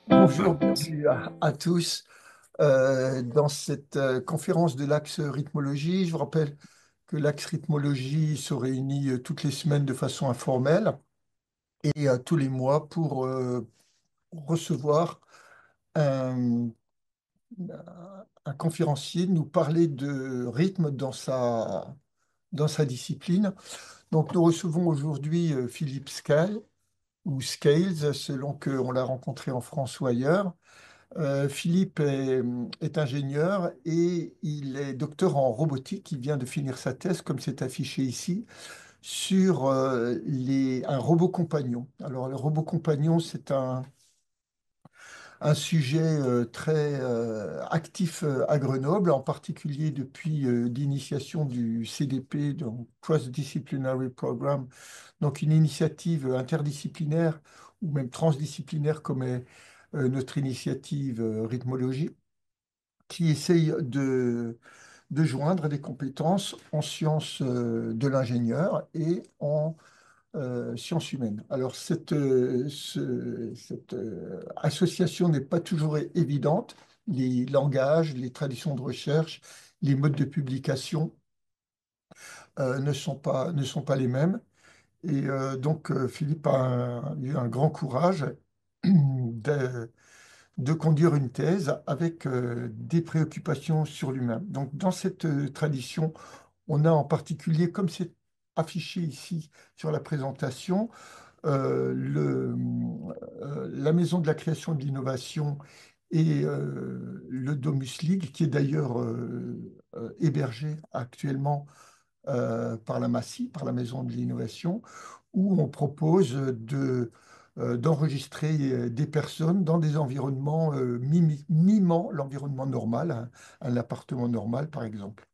Bonjour, bienvenue à tous. Dans cette conférence de l'Axe Rythmologie, je vous rappelle que l'Axe Rythmologie se réunit toutes les semaines de façon informelle et tous les mois pour recevoir un, un conférencier nous parler de rythme dans sa discipline. Donc nous recevons aujourd'hui Philippe Scale ou Scales, selon qu'on l'a rencontré en France ou ailleurs. Philippe est ingénieur et il est docteur en robotique. Il vient de finir sa thèse, comme c'est affiché ici, sur un robot compagnon. Alors, le robot compagnon, c'est un sujet très actif à Grenoble, en particulier depuis l'initiation du CDP, donc Cross Disciplinary Program, donc une initiative interdisciplinaire ou même transdisciplinaire comme est notre initiative Rhythmologie qui essaye de joindre des compétences en sciences de l'ingénieur et en sciences humaines. Alors, cette association n'est pas toujours évidente. Les langages, les traditions de recherche, les modes de publication ne sont pas les mêmes. Et donc, Philippe a eu un grand courage de conduire une thèse avec des préoccupations sur l'humain. Donc, dans cette tradition, on a en particulier, comme c'est affiché ici sur la présentation, la Maison de la création et de l'innovation et le Domus League, qui est d'ailleurs hébergé actuellement par la MASI, par la Maison de l'Innovation, où on propose d'enregistrer des personnes dans des environnements mimant l'environnement normal, un appartement normal par exemple.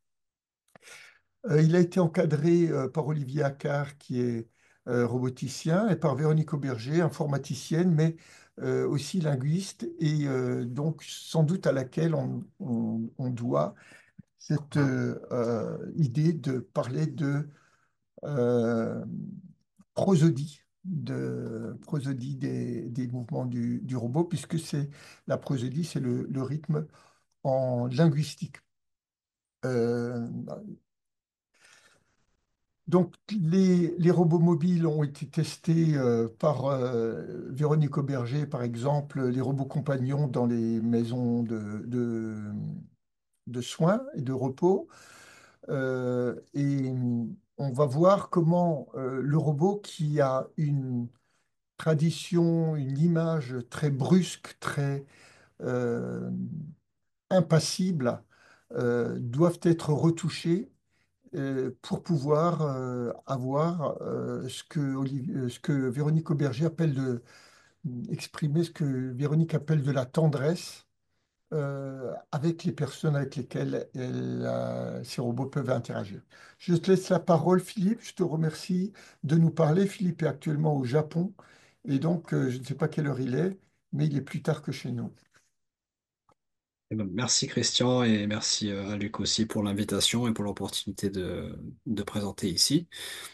Il a été encadré par Olivier Accard, qui est roboticien, et par Véronique Auberger, informaticienne, mais aussi linguiste, et donc sans doute à laquelle on doit cette idée de parler de euh, prosodie des mouvements du robot, puisque c'est la prosodie, c'est le rythme en linguistique. Euh, donc, les robots mobiles ont été testés par Véronique Auberger, par exemple, les robots compagnons dans les maisons de soins et de repos. Et on va voir comment le robot qui a une tradition, une image très brusque, très euh, impassible, doivent être retouchés pour pouvoir avoir ce que Véronique Auberger appelle exprimer ce que Véronique appelle de la tendresse avec les personnes avec lesquelles ces robots peuvent interagir. Je te laisse la parole, Philippe. Je te remercie de nous parler. Philippe est actuellement au Japon et donc je ne sais pas quelle heure il est, mais il est plus tard que chez nous. Eh ben, merci Christian et merci à Luc aussi pour l'invitation et pour l'opportunité de présenter ici.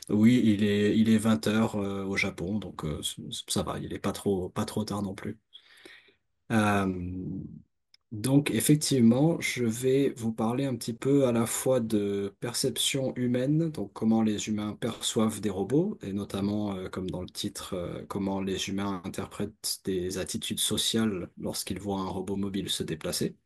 Oui, il est 20 heures au Japon, donc ça va, il est pas trop tard non plus. Euh, donc effectivement, je vais vous parler un petit peu à la fois de perception humaine, donc comment les humains perçoivent des robots, et notamment, comme dans le titre, comment les humains interprètent des attitudes sociales lorsqu'ils voient un robot mobile se déplacer.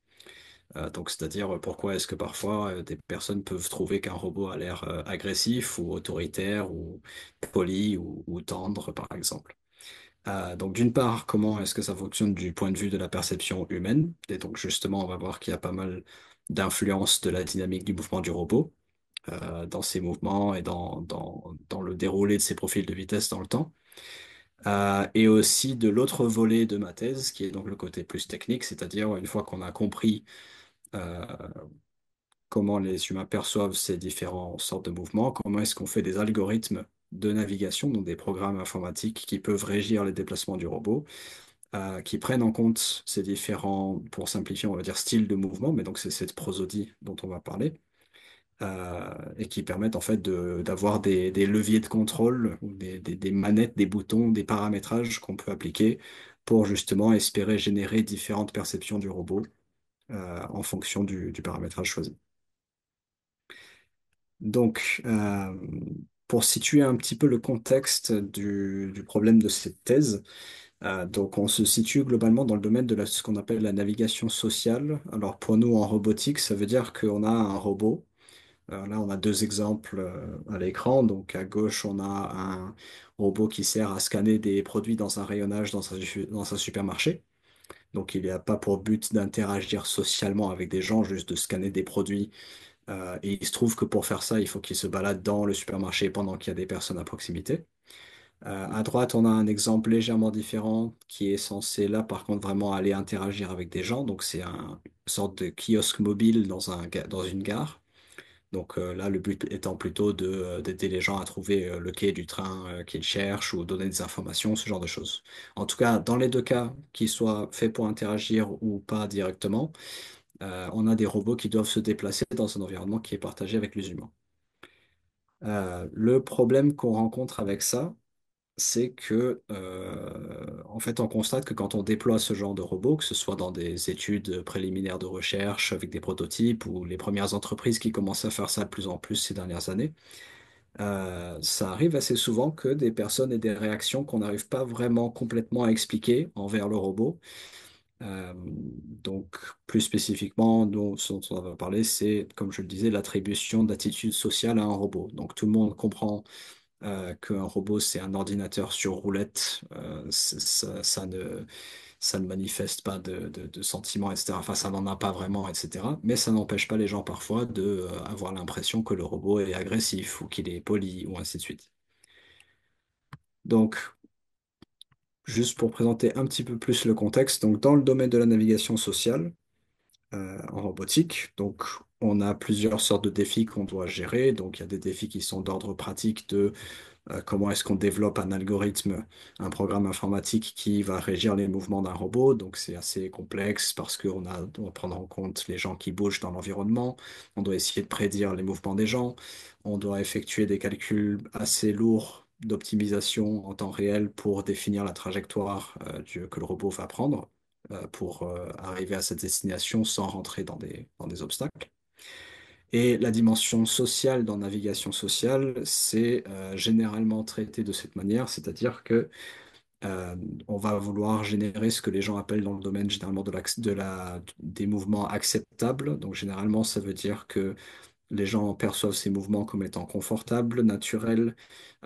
Donc, c'est-à-dire pourquoi est-ce que parfois des personnes peuvent trouver qu'un robot a l'air agressif ou autoritaire ou poli ou tendre, par exemple. Donc, d'une part, comment est-ce que ça fonctionne du point de vue de la perception humaine? Et donc, justement, on va voir qu'il y a pas mal d'influence de la dynamique du mouvement du robot dans ses mouvements et dans le déroulé de ses profils de vitesse dans le temps. Et aussi de l'autre volet de ma thèse, qui est donc le côté plus technique, c'est-à-dire une fois qu'on a compris euh, comment les humains perçoivent ces différentes sortes de mouvements, comment est-ce qu'on fait des algorithmes de navigation, donc des programmes informatiques qui peuvent régir les déplacements du robot, qui prennent en compte ces différents, pour simplifier, on va dire, styles de mouvement, mais donc c'est cette prosodie dont on va parler, et qui permettent en fait d'avoir des leviers de contrôle, ou des manettes, des boutons, des paramétrages qu'on peut appliquer pour justement espérer générer différentes perceptions du robot en fonction du paramétrage choisi. Donc, pour situer un petit peu le contexte du problème de cette thèse, donc on se situe globalement dans le domaine de ce qu'on appelle la navigation sociale. Alors pour nous en robotique, ça veut dire qu'on a un robot. Là, on a deux exemples à l'écran. Donc à gauche, on a un robot qui sert à scanner des produits dans un rayonnage dans un supermarché. Donc il n'y a pas pour but d'interagir socialement avec des gens, juste de scanner des produits et il se trouve que pour faire ça, il faut qu'il se balade dans le supermarché pendant qu'il y a des personnes à proximité. À droite, on a un exemple légèrement différent qui est censé, là, par contre, vraiment aller interagir avec des gens. Donc, c'est une sorte de kiosque mobile dans une gare. Donc là, le but étant plutôt d'aider les gens à trouver le quai du train qu'ils cherchent ou donner des informations, ce genre de choses. En tout cas, dans les deux cas, qu'ils soient faits pour interagir ou pas directement, on a des robots qui doivent se déplacer dans un environnement qui est partagé avec les humains. Le problème qu'on rencontre avec ça, c'est que, en fait, on constate que quand on déploie ce genre de robot, que ce soit dans des études préliminaires de recherche avec des prototypes ou les premières entreprises qui commencent à faire ça de plus en plus ces dernières années, ça arrive assez souvent que des personnes aient des réactions qu'on n'arrive pas vraiment complètement à expliquer envers le robot. Donc, plus spécifiquement, ce dont on va parler, c'est, comme je le disais, l'attribution d'attitude sociale à un robot. Donc, tout le monde comprend qu'un robot, c'est un ordinateur sur roulette. Ça ne manifeste pas de sentiments, etc. Enfin, ça n'en a pas vraiment, etc. Mais ça n'empêche pas les gens parfois de, avoir l'impression que le robot est agressif ou qu'il est poli ou ainsi de suite. Donc, juste pour présenter un petit peu plus le contexte, donc dans le domaine de la navigation sociale, en robotique. Donc, on a plusieurs sortes de défis qu'on doit gérer. Donc, il y a des défis qui sont d'ordre pratique de comment est-ce qu'on développe un algorithme, un programme informatique qui va régir les mouvements d'un robot. Donc, c'est assez complexe parce on doit prendre en compte les gens qui bougent dans l'environnement. On doit essayer de prédire les mouvements des gens. On doit effectuer des calculs assez lourds d'optimisation en temps réel pour définir la trajectoire que le robot va prendre pour arriver à cette destination sans rentrer dans des obstacles. Et la dimension sociale dans navigation sociale, c'est généralement traité de cette manière, c'est-à-dire que euh, on va vouloir générer ce que les gens appellent dans le domaine généralement des mouvements acceptables. Donc généralement, ça veut dire que les gens perçoivent ces mouvements comme étant confortables, naturels,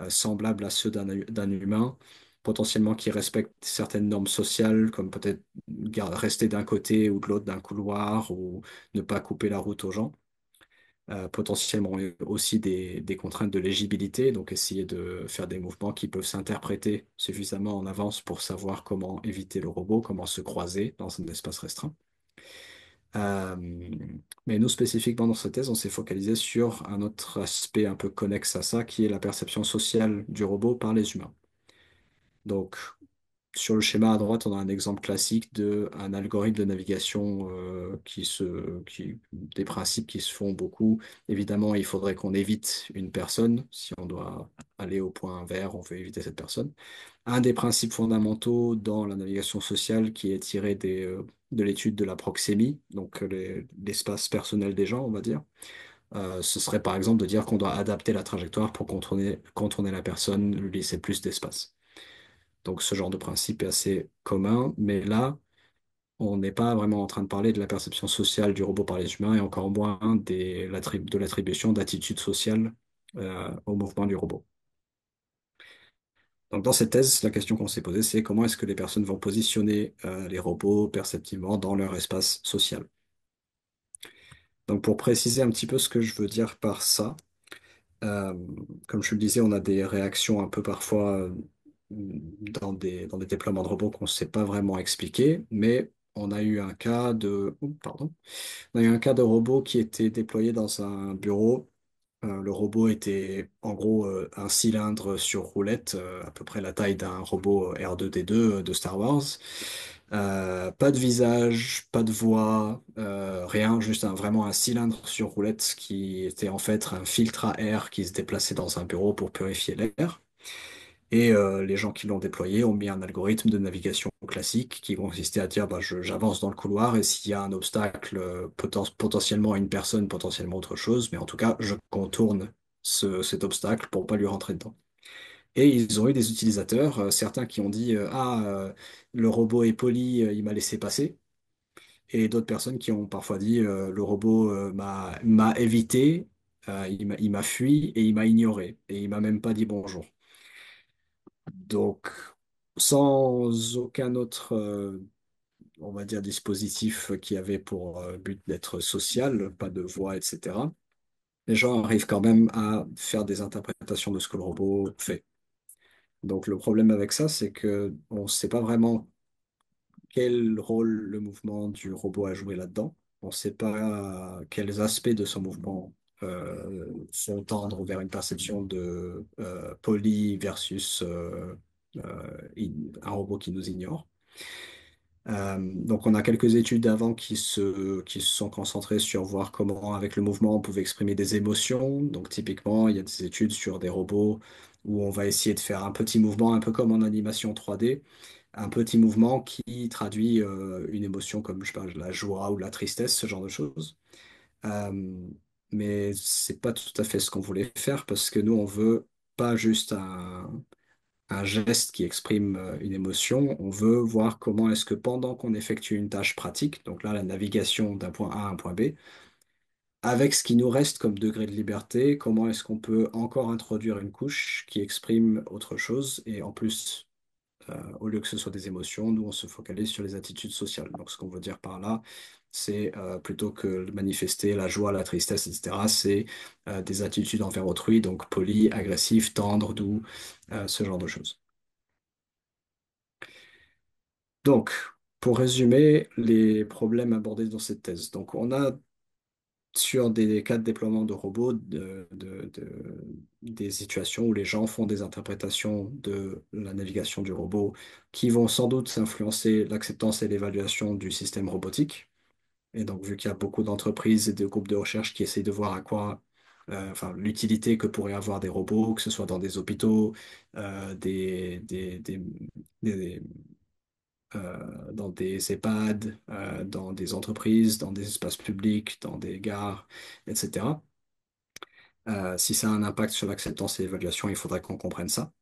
semblables à ceux d'un humain, potentiellement qui respectent certaines normes sociales, comme peut-être rester d'un côté ou de l'autre d'un couloir ou ne pas couper la route aux gens. Potentiellement aussi des contraintes de légibilité, donc essayer de faire des mouvements qui peuvent s'interpréter suffisamment en avance pour savoir comment éviter le robot, comment se croiser dans un espace restreint. Euh, mais nous, spécifiquement dans cette thèse, on s'est focalisé sur un autre aspect un peu connexe à ça, qui est la perception sociale du robot par les humains. Donc, sur le schéma à droite, on a un exemple classique d'un algorithme de navigation des principes qui se font beaucoup. Évidemment, il faudrait qu'on évite une personne. Si on doit aller au point vert, on veut éviter cette personne. Un des principes fondamentaux dans la navigation sociale qui est tiré de l'étude de la proxémie, donc l'espace personnel des gens, on va dire. Ce serait par exemple de dire qu'on doit adapter la trajectoire pour contourner la personne, lui laisser plus d'espace. Donc ce genre de principe est assez commun, mais là, on n'est pas vraiment en train de parler de la perception sociale du robot par les humains et encore moins de l'attribution d'attitude sociale au mouvement du robot. Donc dans cette thèse, la question qu'on s'est posée, c'est comment est-ce que les personnes vont positionner les robots perceptivement dans leur espace social. Donc pour préciser un petit peu ce que je veux dire par ça, euh, comme je le disais, on a des réactions un peu parfois dans des déploiements de robots qu'on ne sait pas vraiment expliquer, mais on a eu un cas pardon. On a eu un cas de robot qui était déployé dans un bureau. Le robot était en gros un cylindre sur roulette, à peu près la taille d'un robot R2D2 de Star Wars. Pas de visage, pas de voix, rien, juste vraiment un cylindre sur roulette qui était en fait un filtre à air qui se déplaçait dans un bureau pour purifier l'air. Et les gens qui l'ont déployé ont mis un algorithme de navigation classique qui consistait à dire bah, j'avance dans le couloir et s'il y a un obstacle, potentiellement une personne, potentiellement autre chose, mais en tout cas, je contourne cet obstacle pour pas lui rentrer dedans. Et ils ont eu des utilisateurs, certains qui ont dit le robot est poli, il m'a laissé passer. Et d'autres personnes qui ont parfois dit le robot m'a évité, il m'a fui et il m'a ignoré. Et il m'a même pas dit bonjour. Donc, sans aucun autre, on va dire, dispositif qui avait pour but d'être social, pas de voix, etc., les gens arrivent quand même à faire des interprétations de ce que le robot fait. Donc, le problème avec ça, c'est que on ne sait pas vraiment quel rôle le mouvement du robot a joué là-dedans. On ne sait pas quels aspects de son mouvement font tendre vers une perception de poli versus un robot qui nous ignore. Donc on a quelques études avant qui se sont concentrées sur voir comment avec le mouvement on pouvait exprimer des émotions. Donc typiquement il y a des études sur des robots où on va essayer de faire un petit mouvement un peu comme en animation 3D, un petit mouvement qui traduit une émotion comme je sais pas, la joie ou la tristesse, ce genre de choses. Euh, mais c'est pas tout à fait ce qu'on voulait faire parce que nous on veut pas juste un geste qui exprime une émotion, on veut voir comment est-ce que pendant qu'on effectue une tâche pratique, donc là la navigation d'un point A à un point B, avec ce qui nous reste comme degré de liberté, comment est-ce qu'on peut encore introduire une couche qui exprime autre chose et en plus, au lieu que ce soit des émotions, nous on se focalise sur les attitudes sociales. Donc ce qu'on veut dire par là, c'est plutôt que de manifester la joie, la tristesse, etc., c'est des attitudes envers autrui, donc poli, agressif, tendre, doux, ce genre de choses. Donc, pour résumer les problèmes abordés dans cette thèse. Donc, on a sur des cas de déploiement de robots des situations où les gens font des interprétations de la navigation du robot qui vont sans doute influencer l'acceptance et l'évaluation du système robotique. Et donc, vu qu'il y a beaucoup d'entreprises et de groupes de recherche qui essayent de voir à quoi, enfin, l'utilité que pourraient avoir des robots, que ce soit dans des hôpitaux, des, dans des EHPAD, dans des entreprises, dans des espaces publics, dans des gares, etc. Si ça a un impact sur l'acceptance et l'évaluation, il faudrait qu'on comprenne ça.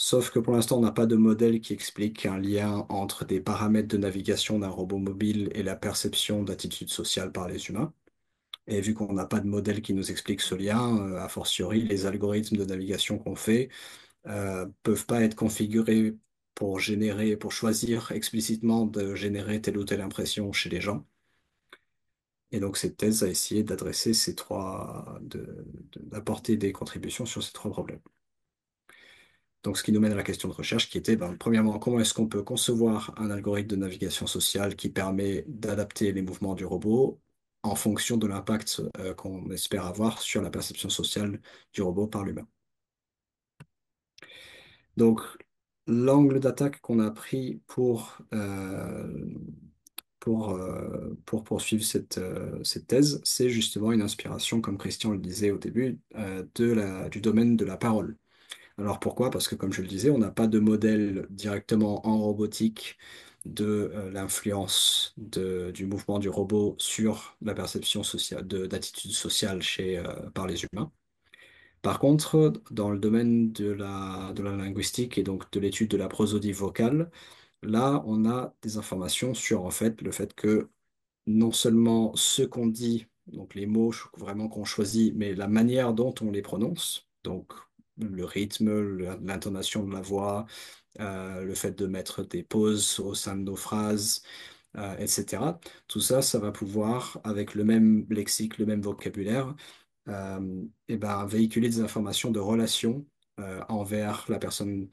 Sauf que pour l'instant, on n'a pas de modèle qui explique un lien entre des paramètres de navigation d'un robot mobile et la perception d'attitude sociale par les humains. Et vu qu'on n'a pas de modèle qui nous explique ce lien, a fortiori, les algorithmes de navigation qu'on fait peuvent pas être configurés pour choisir explicitement de générer telle ou telle impression chez les gens. Et donc cette thèse a essayé d'adresser d'apporter des contributions sur ces trois problèmes. Donc ce qui nous mène à la question de recherche qui était, ben, premièrement, comment est-ce qu'on peut concevoir un algorithme de navigation sociale qui permet d'adapter les mouvements du robot en fonction de l'impact qu'on espère avoir sur la perception sociale du robot par l'humain. Donc, l'angle d'attaque qu'on a pris pour poursuivre cette thèse, c'est justement une inspiration, comme Christian le disait au début, du domaine de la parole. Alors pourquoi? Parce que, comme je le disais, on n'a pas de modèle directement en robotique de l'influence du mouvement du robot sur la perception sociale, d'attitude sociale par les humains. Par contre, dans le domaine de la linguistique et donc de l'étude de la prosodie vocale, là, on a des informations sur en fait le fait que non seulement ce qu'on dit, donc les mots vraiment qu'on choisit, mais la manière dont on les prononce, donc le rythme, l'intonation de la voix, le fait de mettre des pauses au sein de nos phrases, etc. Tout ça, ça va pouvoir, avec le même lexique, le même vocabulaire, et ben, véhiculer des informations de relation envers la personne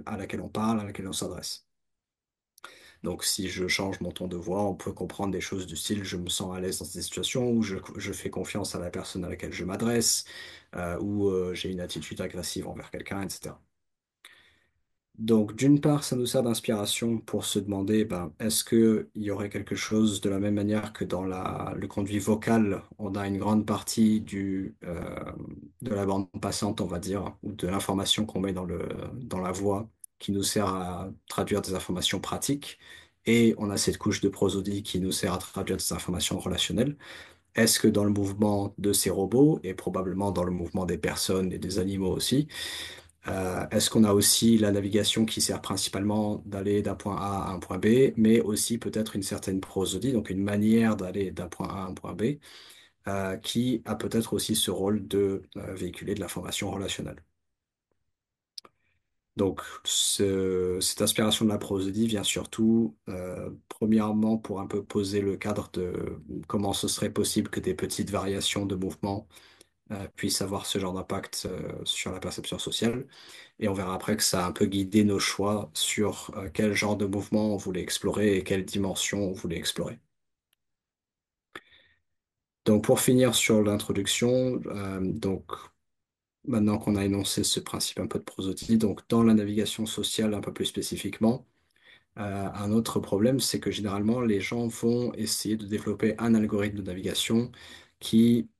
à laquelle on parle, à laquelle on s'adresse. Donc, si je change mon ton de voix, on peut comprendre des choses du style je me sens à l'aise dans ces situations, ou je fais confiance à la personne à laquelle je m'adresse, ou j'ai une attitude agressive envers quelqu'un, etc. Donc, d'une part, ça nous sert d'inspiration pour se demander, ben, est-ce qu'il y aurait quelque chose de la même manière que dans le conduit vocal, on a une grande partie de la bande passante, on va dire, ou de l'information qu'on met dans la voix qui nous sert à traduire des informations pratiques, et on a cette couche de prosodie qui nous sert à traduire des informations relationnelles. Est-ce que dans le mouvement de ces robots, et probablement dans le mouvement des personnes et des animaux aussi, est-ce qu'on a aussi la navigation qui sert principalement d'aller d'un point A à un point B, mais aussi peut-être une certaine prosodie, donc une manière d'aller d'un point A à un point B, qui a peut-être aussi ce rôle de véhiculer de l'information relationnelle. Donc, cette inspiration de la prosodie vient surtout, premièrement, pour un peu poser le cadre de comment ce serait possible que des petites variations de mouvement puissent avoir ce genre d'impact sur la perception sociale. Et on verra après que ça a un peu guidé nos choix sur quel genre de mouvement on voulait explorer et quelle dimension on voulait explorer. Donc pour finir sur l'introduction, donc maintenant qu'on a énoncé ce principe un peu de prosodie, donc dans la navigation sociale un peu plus spécifiquement, un autre problème, c'est que généralement les gens vont essayer de développer un algorithme de navigation qui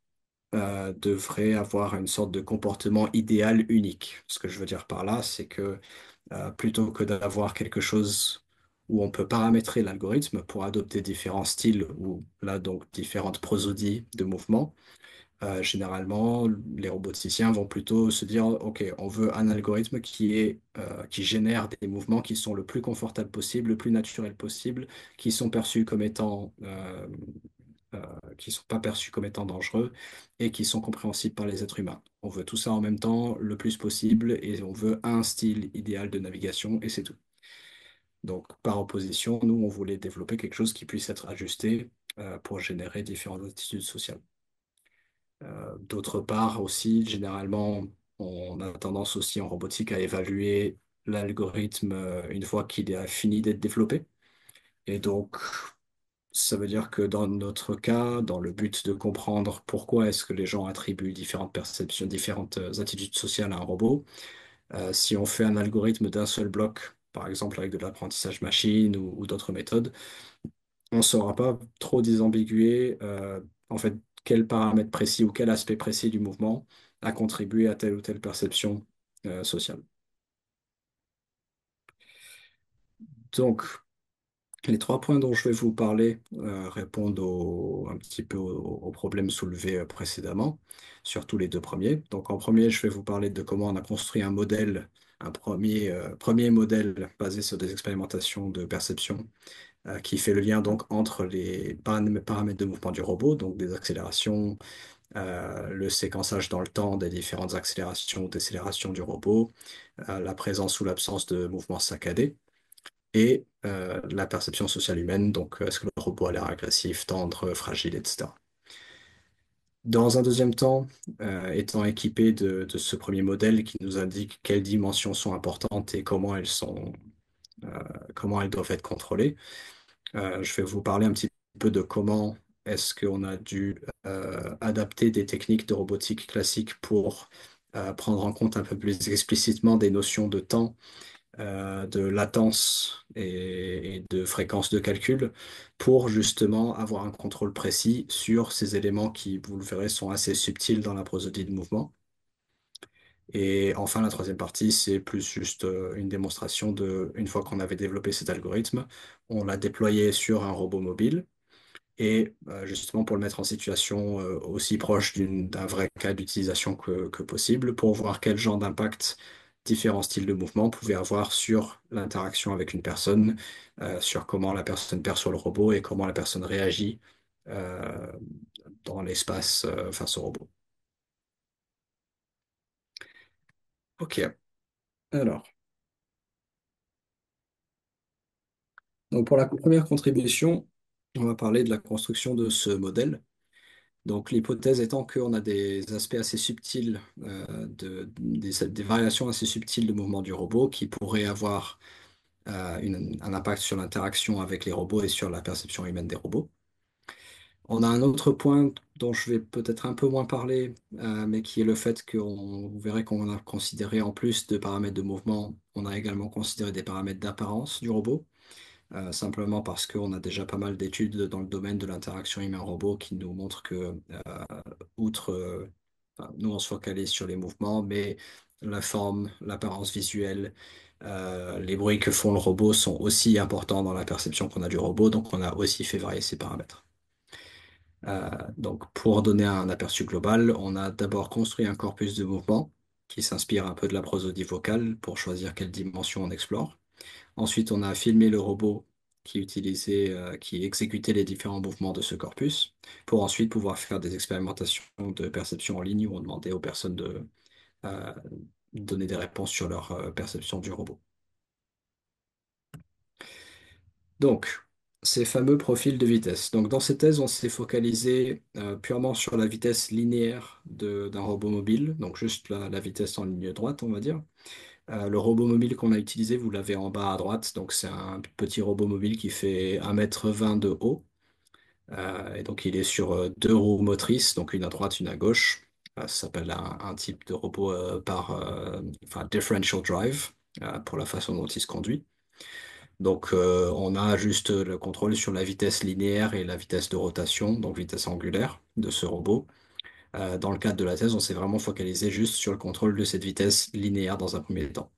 devrait avoir une sorte de comportement idéal unique. Ce que je veux dire par là, c'est que plutôt que d'avoir quelque chose où on peut paramétrer l'algorithme pour adopter différents styles ou là donc différentes prosodies de mouvement. Généralement, les roboticiens vont plutôt se dire, OK, on veut un algorithme qui génère des mouvements qui sont le plus confortables possible, le plus naturel possible, qui sont perçus comme étant, qui sont pas perçus comme étant dangereux et qui sont compréhensibles par les êtres humains. On veut tout ça en même temps, le plus possible, et on veut un style idéal de navigation et c'est tout. Donc, par opposition, nous, on voulait développer quelque chose qui puisse être ajusté pour générer différentes attitudes sociales. D'autre part aussi, généralement, on a tendance aussi en robotique à évaluer l'algorithme une fois qu'il a fini d'être développé. Et donc, ça veut dire que dans notre cas, dans le but de comprendre pourquoi est-ce que les gens attribuent différentes perceptions, différentes attitudes sociales à un robot, si on fait un algorithme d'un seul bloc, par exemple avec de l'apprentissage machine ou d'autres méthodes, on ne saura pas trop disambiguer en fait quel paramètre précis ou quel aspect précis du mouvement a contribué à telle ou telle perception sociale. Donc, les trois points dont je vais vous parler répondent un petit peu aux problèmes soulevés précédemment, surtout les deux premiers. Donc, en premier, je vais vous parler de comment on a construit un modèle, un premier modèle basé sur des expérimentations de perception qui fait le lien donc entre les paramètres de mouvement du robot, donc des accélérations, le séquençage dans le temps des différentes accélérations ou décélérations du robot, la présence ou l'absence de mouvements saccadés et la perception sociale humaine, donc est-ce que le robot a l'air agressif, tendre, fragile, etc. Dans un deuxième temps, étant équipé de ce premier modèle qui nous indique quelles dimensions sont importantes et comment elles doivent être contrôlées, je vais vous parler un petit peu de comment est-ce qu'on a dû adapter des techniques de robotique classique pour prendre en compte un peu plus explicitement des notions de temps, de latence et de fréquence de calcul pour justement avoir un contrôle précis sur ces éléments qui, vous le verrez, sont assez subtils dans la prosodie de mouvement. Et enfin, la troisième partie, c'est plus juste une démonstration une fois qu'on avait développé cet algorithme, on l'a déployé sur un robot mobile et justement pour le mettre en situation aussi proche d'un vrai cas d'utilisation que possible pour voir quel genre d'impact différents styles de mouvement pouvaient avoir sur l'interaction avec une personne, sur comment la personne perçoit le robot et comment la personne réagit euh, dans l'espace face au robot. Ok, alors, donc pour la première contribution, on va parler de la construction de ce modèle. Donc, l'hypothèse étant qu'on a des aspects assez subtils, des variations assez subtiles de mouvement du robot qui pourraient avoir un impact sur l'interaction avec les robots et sur la perception humaine des robots. On a un autre point dont je vais peut-être un peu moins parler, mais qui est le fait qu'on vous verrez qu'on a considéré en plus de paramètres de mouvement, on a également considéré des paramètres d'apparence du robot, simplement parce qu'on a déjà pas mal d'études dans le domaine de l'interaction humain-robot qui nous montrent que, outre, enfin, nous on se focalise sur les mouvements, mais la forme, l'apparence visuelle, les bruits que font le robot sont aussi importants dans la perception qu'on a du robot, donc on a aussi fait varier ces paramètres. Donc, pour donner un aperçu global, on a d'abord construit un corpus de mouvement qui s'inspire un peu de la prosodie vocale pour choisir quelle dimension on explore. Ensuite, on a filmé le robot qui exécutait les différents mouvements de ce corpus pour ensuite pouvoir faire des expérimentations de perception en ligne où on demandait aux personnes de euh, donner des réponses sur leur perception du robot. Donc, ces fameux profils de vitesse. Donc, dans ces thèses, on s'est focalisé purement sur la vitesse linéaire d'un robot mobile, donc juste la vitesse en ligne droite, on va dire. Le robot mobile qu'on a utilisé, vous l'avez en bas à droite, donc c'est un petit robot mobile qui fait 1,20 m de haut. Et donc, il est sur deux roues motrices, donc une à droite, une à gauche. Ça s'appelle un type de robot enfin, differential drive, pour la façon dont il se conduit. Donc, on a juste le contrôle sur la vitesse linéaire et la vitesse de rotation, donc vitesse angulaire de ce robot. Dans le cadre de la thèse, on s'est vraiment focalisé juste sur le contrôle de cette vitesse linéaire dans un premier temps.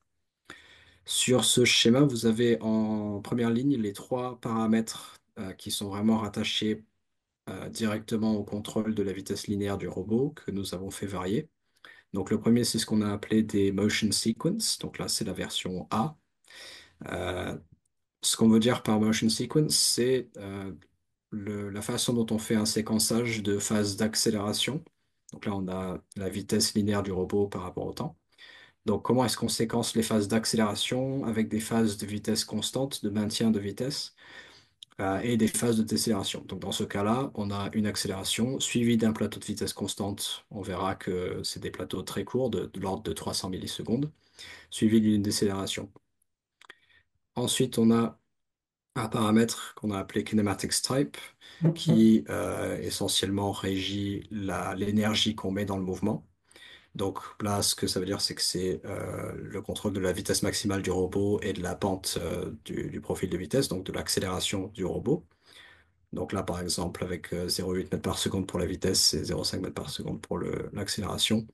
Sur ce schéma, vous avez en première ligne les trois paramètres qui sont vraiment rattachés directement au contrôle de la vitesse linéaire du robot que nous avons fait varier. Donc, le premier, c'est ce qu'on a appelé des motion sequence. Donc là, c'est la version A. Euh, Ce qu'on veut dire par motion sequence, c'est la façon dont on fait un séquençage de phases d'accélération. Donc là, on a la vitesse linéaire du robot par rapport au temps. Donc, comment est-ce qu'on séquence les phases d'accélération avec des phases de vitesse constante, de maintien de vitesse, et des phases de décélération. Donc, dans ce cas-là, on a une accélération suivie d'un plateau de vitesse constante. On verra que c'est des plateaux très courts, de l'ordre de 300 millisecondes, suivi d'une décélération. Ensuite, on a un paramètre qu'on a appelé kinematics type, qui essentiellement régit l'énergie qu'on met dans le mouvement. Donc là, ce que ça veut dire, c'est que c'est le contrôle de la vitesse maximale du robot et de la pente du profil de vitesse, donc de l'accélération du robot. Donc là, par exemple, avec 0,8 mètres par seconde pour la vitesse et 0,5 mètres par seconde pour l'accélération.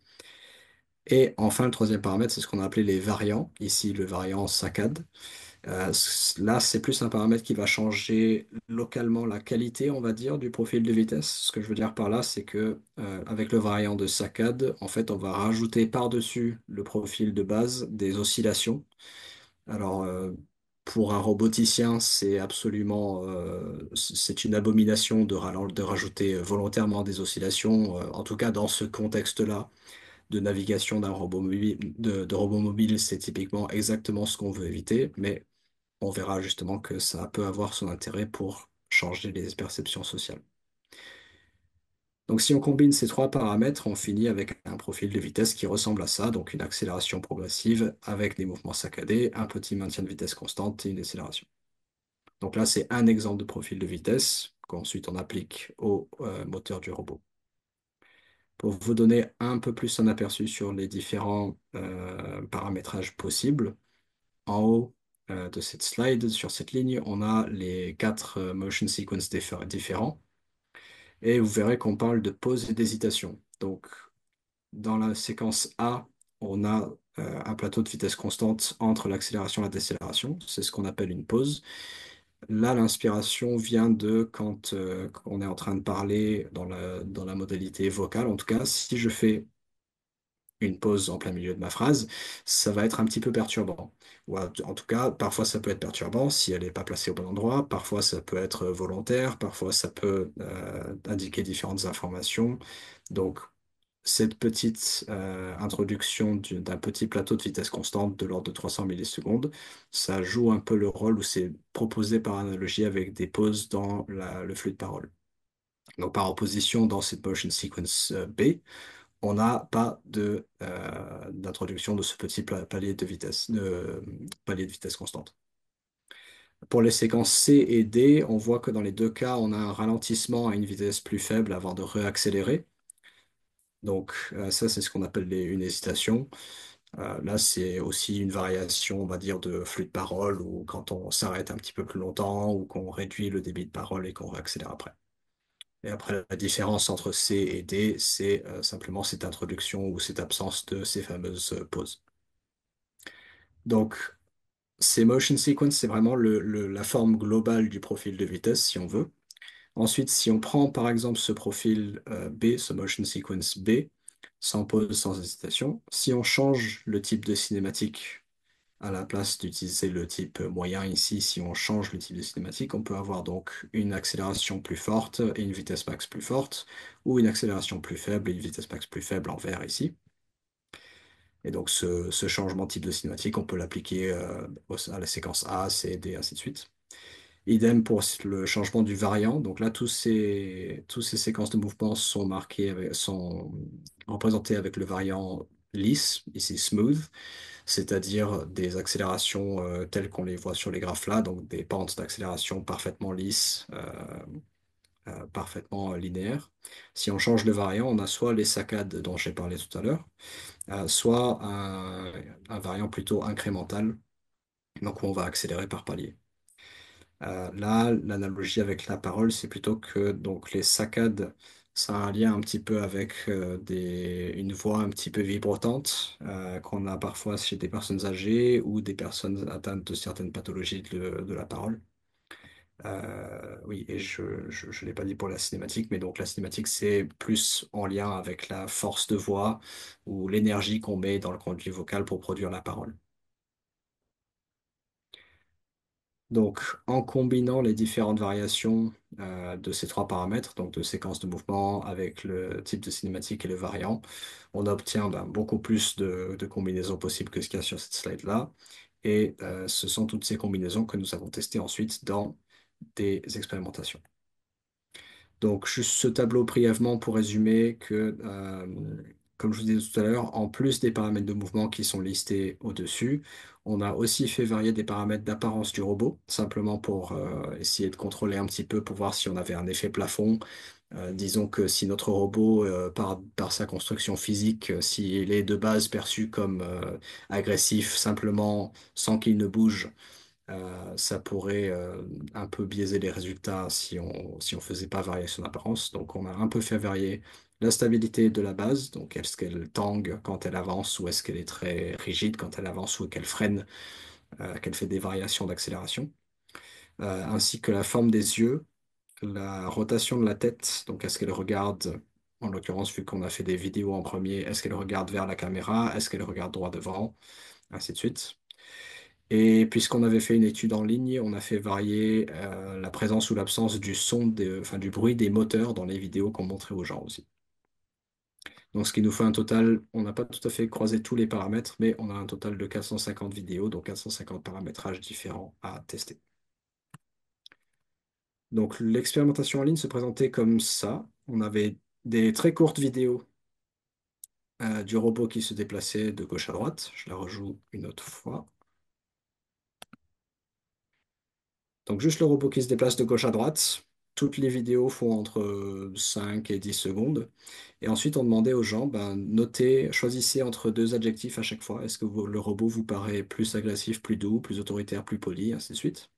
Et enfin, le troisième paramètre, c'est ce qu'on a appelé les variants. Ici, le variant saccade. Là, c'est plus un paramètre qui va changer localement la qualité, on va dire, du profil de vitesse. Ce que je veux dire par là, c'est que avec le variant de saccade, en fait, on va rajouter par-dessus le profil de base des oscillations. Alors, pour un roboticien, c'est absolument, c'est une abomination de rajouter volontairement des oscillations. En tout cas, dans ce contexte-là de navigation d'un robot mobile, de robot mobile, c'est typiquement exactement ce qu'on veut éviter. Mais on verra justement que ça peut avoir son intérêt pour changer les perceptions sociales. Donc si on combine ces trois paramètres, on finit avec un profil de vitesse qui ressemble à ça, donc une accélération progressive avec des mouvements saccadés, un petit maintien de vitesse constante et une décélération. Donc là, c'est un exemple de profil de vitesse qu'ensuite on applique au moteur du robot. Pour vous donner un peu plus un aperçu sur les différents paramétrages possibles, en haut de cette slide, sur cette ligne, on a les quatre motion sequences différents. Et vous verrez qu'on parle de pause et d'hésitation. Donc, dans la séquence A, on a un plateau de vitesse constante entre l'accélération et la décélération. C'est ce qu'on appelle une pause. Là, l'inspiration vient de quand on est en train de parler dans la modalité vocale. En tout cas, si je fais une pause en plein milieu de ma phrase, ça va être un petit peu perturbant. Ou en tout cas, parfois ça peut être perturbant si elle n'est pas placée au bon endroit, parfois ça peut être volontaire, parfois ça peut indiquer différentes informations. Donc, cette petite introduction d'un petit plateau de vitesse constante de l'ordre de 300 millisecondes, ça joue un peu le rôle où c'est proposé par analogie avec des pauses dans le flux de parole. Donc, par opposition, dans cette motion sequence B, on n'a pas d'introduction de ce petit palier de vitesse constante. Pour les séquences C et D, on voit que dans les deux cas, on a un ralentissement à une vitesse plus faible avant de réaccélérer. Donc ça, c'est ce qu'on appelle une hésitation. Là, c'est aussi une variation, on va dire, de flux de parole, ou quand on s'arrête un petit peu plus longtemps, ou qu'on réduit le débit de parole et qu'on réaccélère après. Et après, la différence entre C et D, c'est simplement cette introduction ou cette absence de ces fameuses pauses. Donc, ces motion sequences, c'est vraiment la forme globale du profil de vitesse, si on veut. Ensuite, si on prend par exemple ce profil B, ce motion sequence B, sans pause, sans hésitation, si on change le type de cinématique à la place d'utiliser le type moyen ici, si on change le type de cinématique, on peut avoir donc une accélération plus forte et une vitesse max plus forte, ou une accélération plus faible et une vitesse max plus faible en vert ici. Et donc ce changement de type de cinématique, on peut l'appliquer à la séquence A, C, D, ainsi de suite. Idem pour le changement du variant. Donc là, tous ces séquences de mouvements sont sont représentées avec le variant lisse, ici smooth, c'est-à-dire des accélérations telles qu'on les voit sur les graphes là, donc des pentes d'accélération parfaitement lisses, parfaitement linéaires. Si on change le variant, on a soit les saccades dont j'ai parlé tout à l'heure, soit un variant plutôt incrémental, donc où on va accélérer par palier. Là, l'analogie avec la parole, c'est plutôt que donc les saccades, ça a un lien un petit peu avec une voix un petit peu vibrotante qu'on a parfois chez des personnes âgées ou des personnes atteintes de certaines pathologies de la parole. Oui, et je l'ai pas dit pour la cinématique, mais donc la cinématique, c'est plus en lien avec la force de voix ou l'énergie qu'on met dans le conduit vocal pour produire la parole. Donc, en combinant les différentes variations de ces trois paramètres, donc de séquence de mouvement avec le type de cinématique et le variant, on obtient beaucoup plus de combinaisons possibles que ce qu'il y a sur cette slide-là. Et ce sont toutes ces combinaisons que nous avons testées ensuite dans des expérimentations. Donc, juste ce tableau brièvement pour résumer que, comme je vous disais tout à l'heure, en plus des paramètres de mouvement qui sont listés au-dessus, on a aussi fait varier des paramètres d'apparence du robot, simplement pour essayer de contrôler un petit peu, pour voir si on avait un effet plafond. Disons que si notre robot, par sa construction physique, s'il est de base perçu comme agressif simplement sans qu'il ne bouge, ça pourrait un peu biaiser les résultats si on faisait pas varier son apparence. Donc, on a un peu fait varier la stabilité de la base. Donc, est-ce qu'elle tangue quand elle avance ou est-ce qu'elle est très rigide quand elle avance ou qu'elle freine, qu'elle fait des variations d'accélération. Ainsi que la forme des yeux, la rotation de la tête. Donc, est-ce qu'elle regarde, en l'occurrence, vu qu'on a fait des vidéos en premier, est-ce qu'elle regarde vers la caméra? Est-ce qu'elle regarde droit devant? Ainsi de suite. Et puisqu'on avait fait une étude en ligne, on a fait varier la présence ou l'absence du enfin, du bruit des moteurs dans les vidéos qu'on montrait aux gens aussi. Donc, ce qui nous fait un total, on n'a pas tout à fait croisé tous les paramètres, mais on a un total de 450 vidéos, donc 450 paramétrages différents à tester. Donc, l'expérimentation en ligne se présentait comme ça. On avait des très courtes vidéos du robot qui se déplaçait de gauche à droite. Je la rejoue une autre fois. Donc juste le robot qui se déplace de gauche à droite. Toutes les vidéos font entre 5 et 10 secondes. Et ensuite, on demandait aux gens, notez, choisissez entre deux adjectifs à chaque fois. Est-ce que le robot vous paraît plus agressif, plus doux, plus autoritaire, plus poli, ainsi de suite.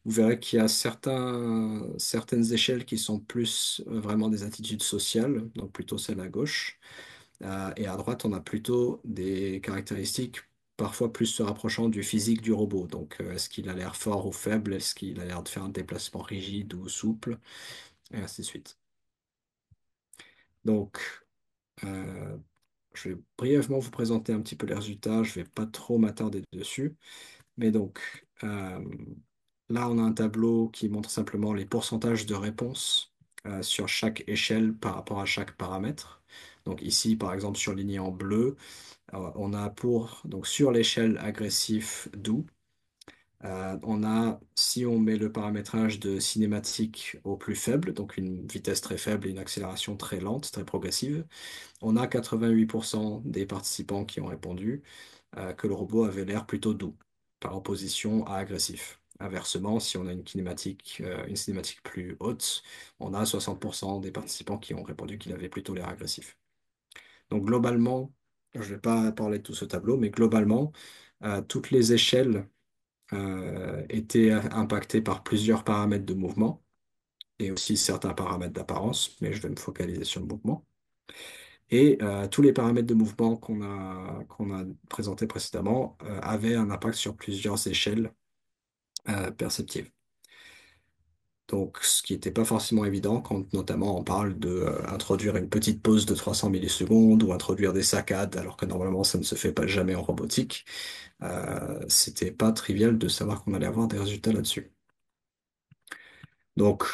Vous verrez qu'il y a certaines échelles qui sont plus vraiment des attitudes sociales, donc plutôt celle à gauche. Et à droite, on a plutôt des caractéristiques parfois plus se rapprochant du physique du robot. Donc, est-ce qu'il a l'air fort ou faible? Est-ce qu'il a l'air de faire un déplacement rigide ou souple? Et ainsi de suite. Donc, euh, je vais brièvement vous présenter un petit peu les résultats. Je ne vais pas trop m'attarder dessus. Mais donc, là, on a un tableau qui montre simplement les pourcentages de réponses sur chaque échelle par rapport à chaque paramètre. Donc ici, par exemple, surligné en bleu, on a donc sur l'échelle agressif doux, on a, si on met le paramétrage de cinématique au plus faible, donc une vitesse très faible et une accélération très lente, très progressive, on a 88% des participants qui ont répondu que le robot avait l'air plutôt doux, par opposition à agressif. Inversement, si on a une cinématique plus haute, on a 60% des participants qui ont répondu qu'il avait plutôt l'air agressif. Donc globalement, je ne vais pas parler de tout ce tableau, mais globalement, toutes les échelles étaient impactées par plusieurs paramètres de mouvement et aussi certains paramètres d'apparence, mais je vais me focaliser sur le mouvement. Et tous les paramètres de mouvement qu'on a présentés précédemment avaient un impact sur plusieurs échelles perceptives. Donc, ce qui n'était pas forcément évident quand notamment on parle de introduire une petite pause de 300 millisecondes ou introduire des saccades, alors que normalement ça ne se fait pas jamais en robotique. C'était pas trivial de savoir qu'on allait avoir des résultats là-dessus. Donc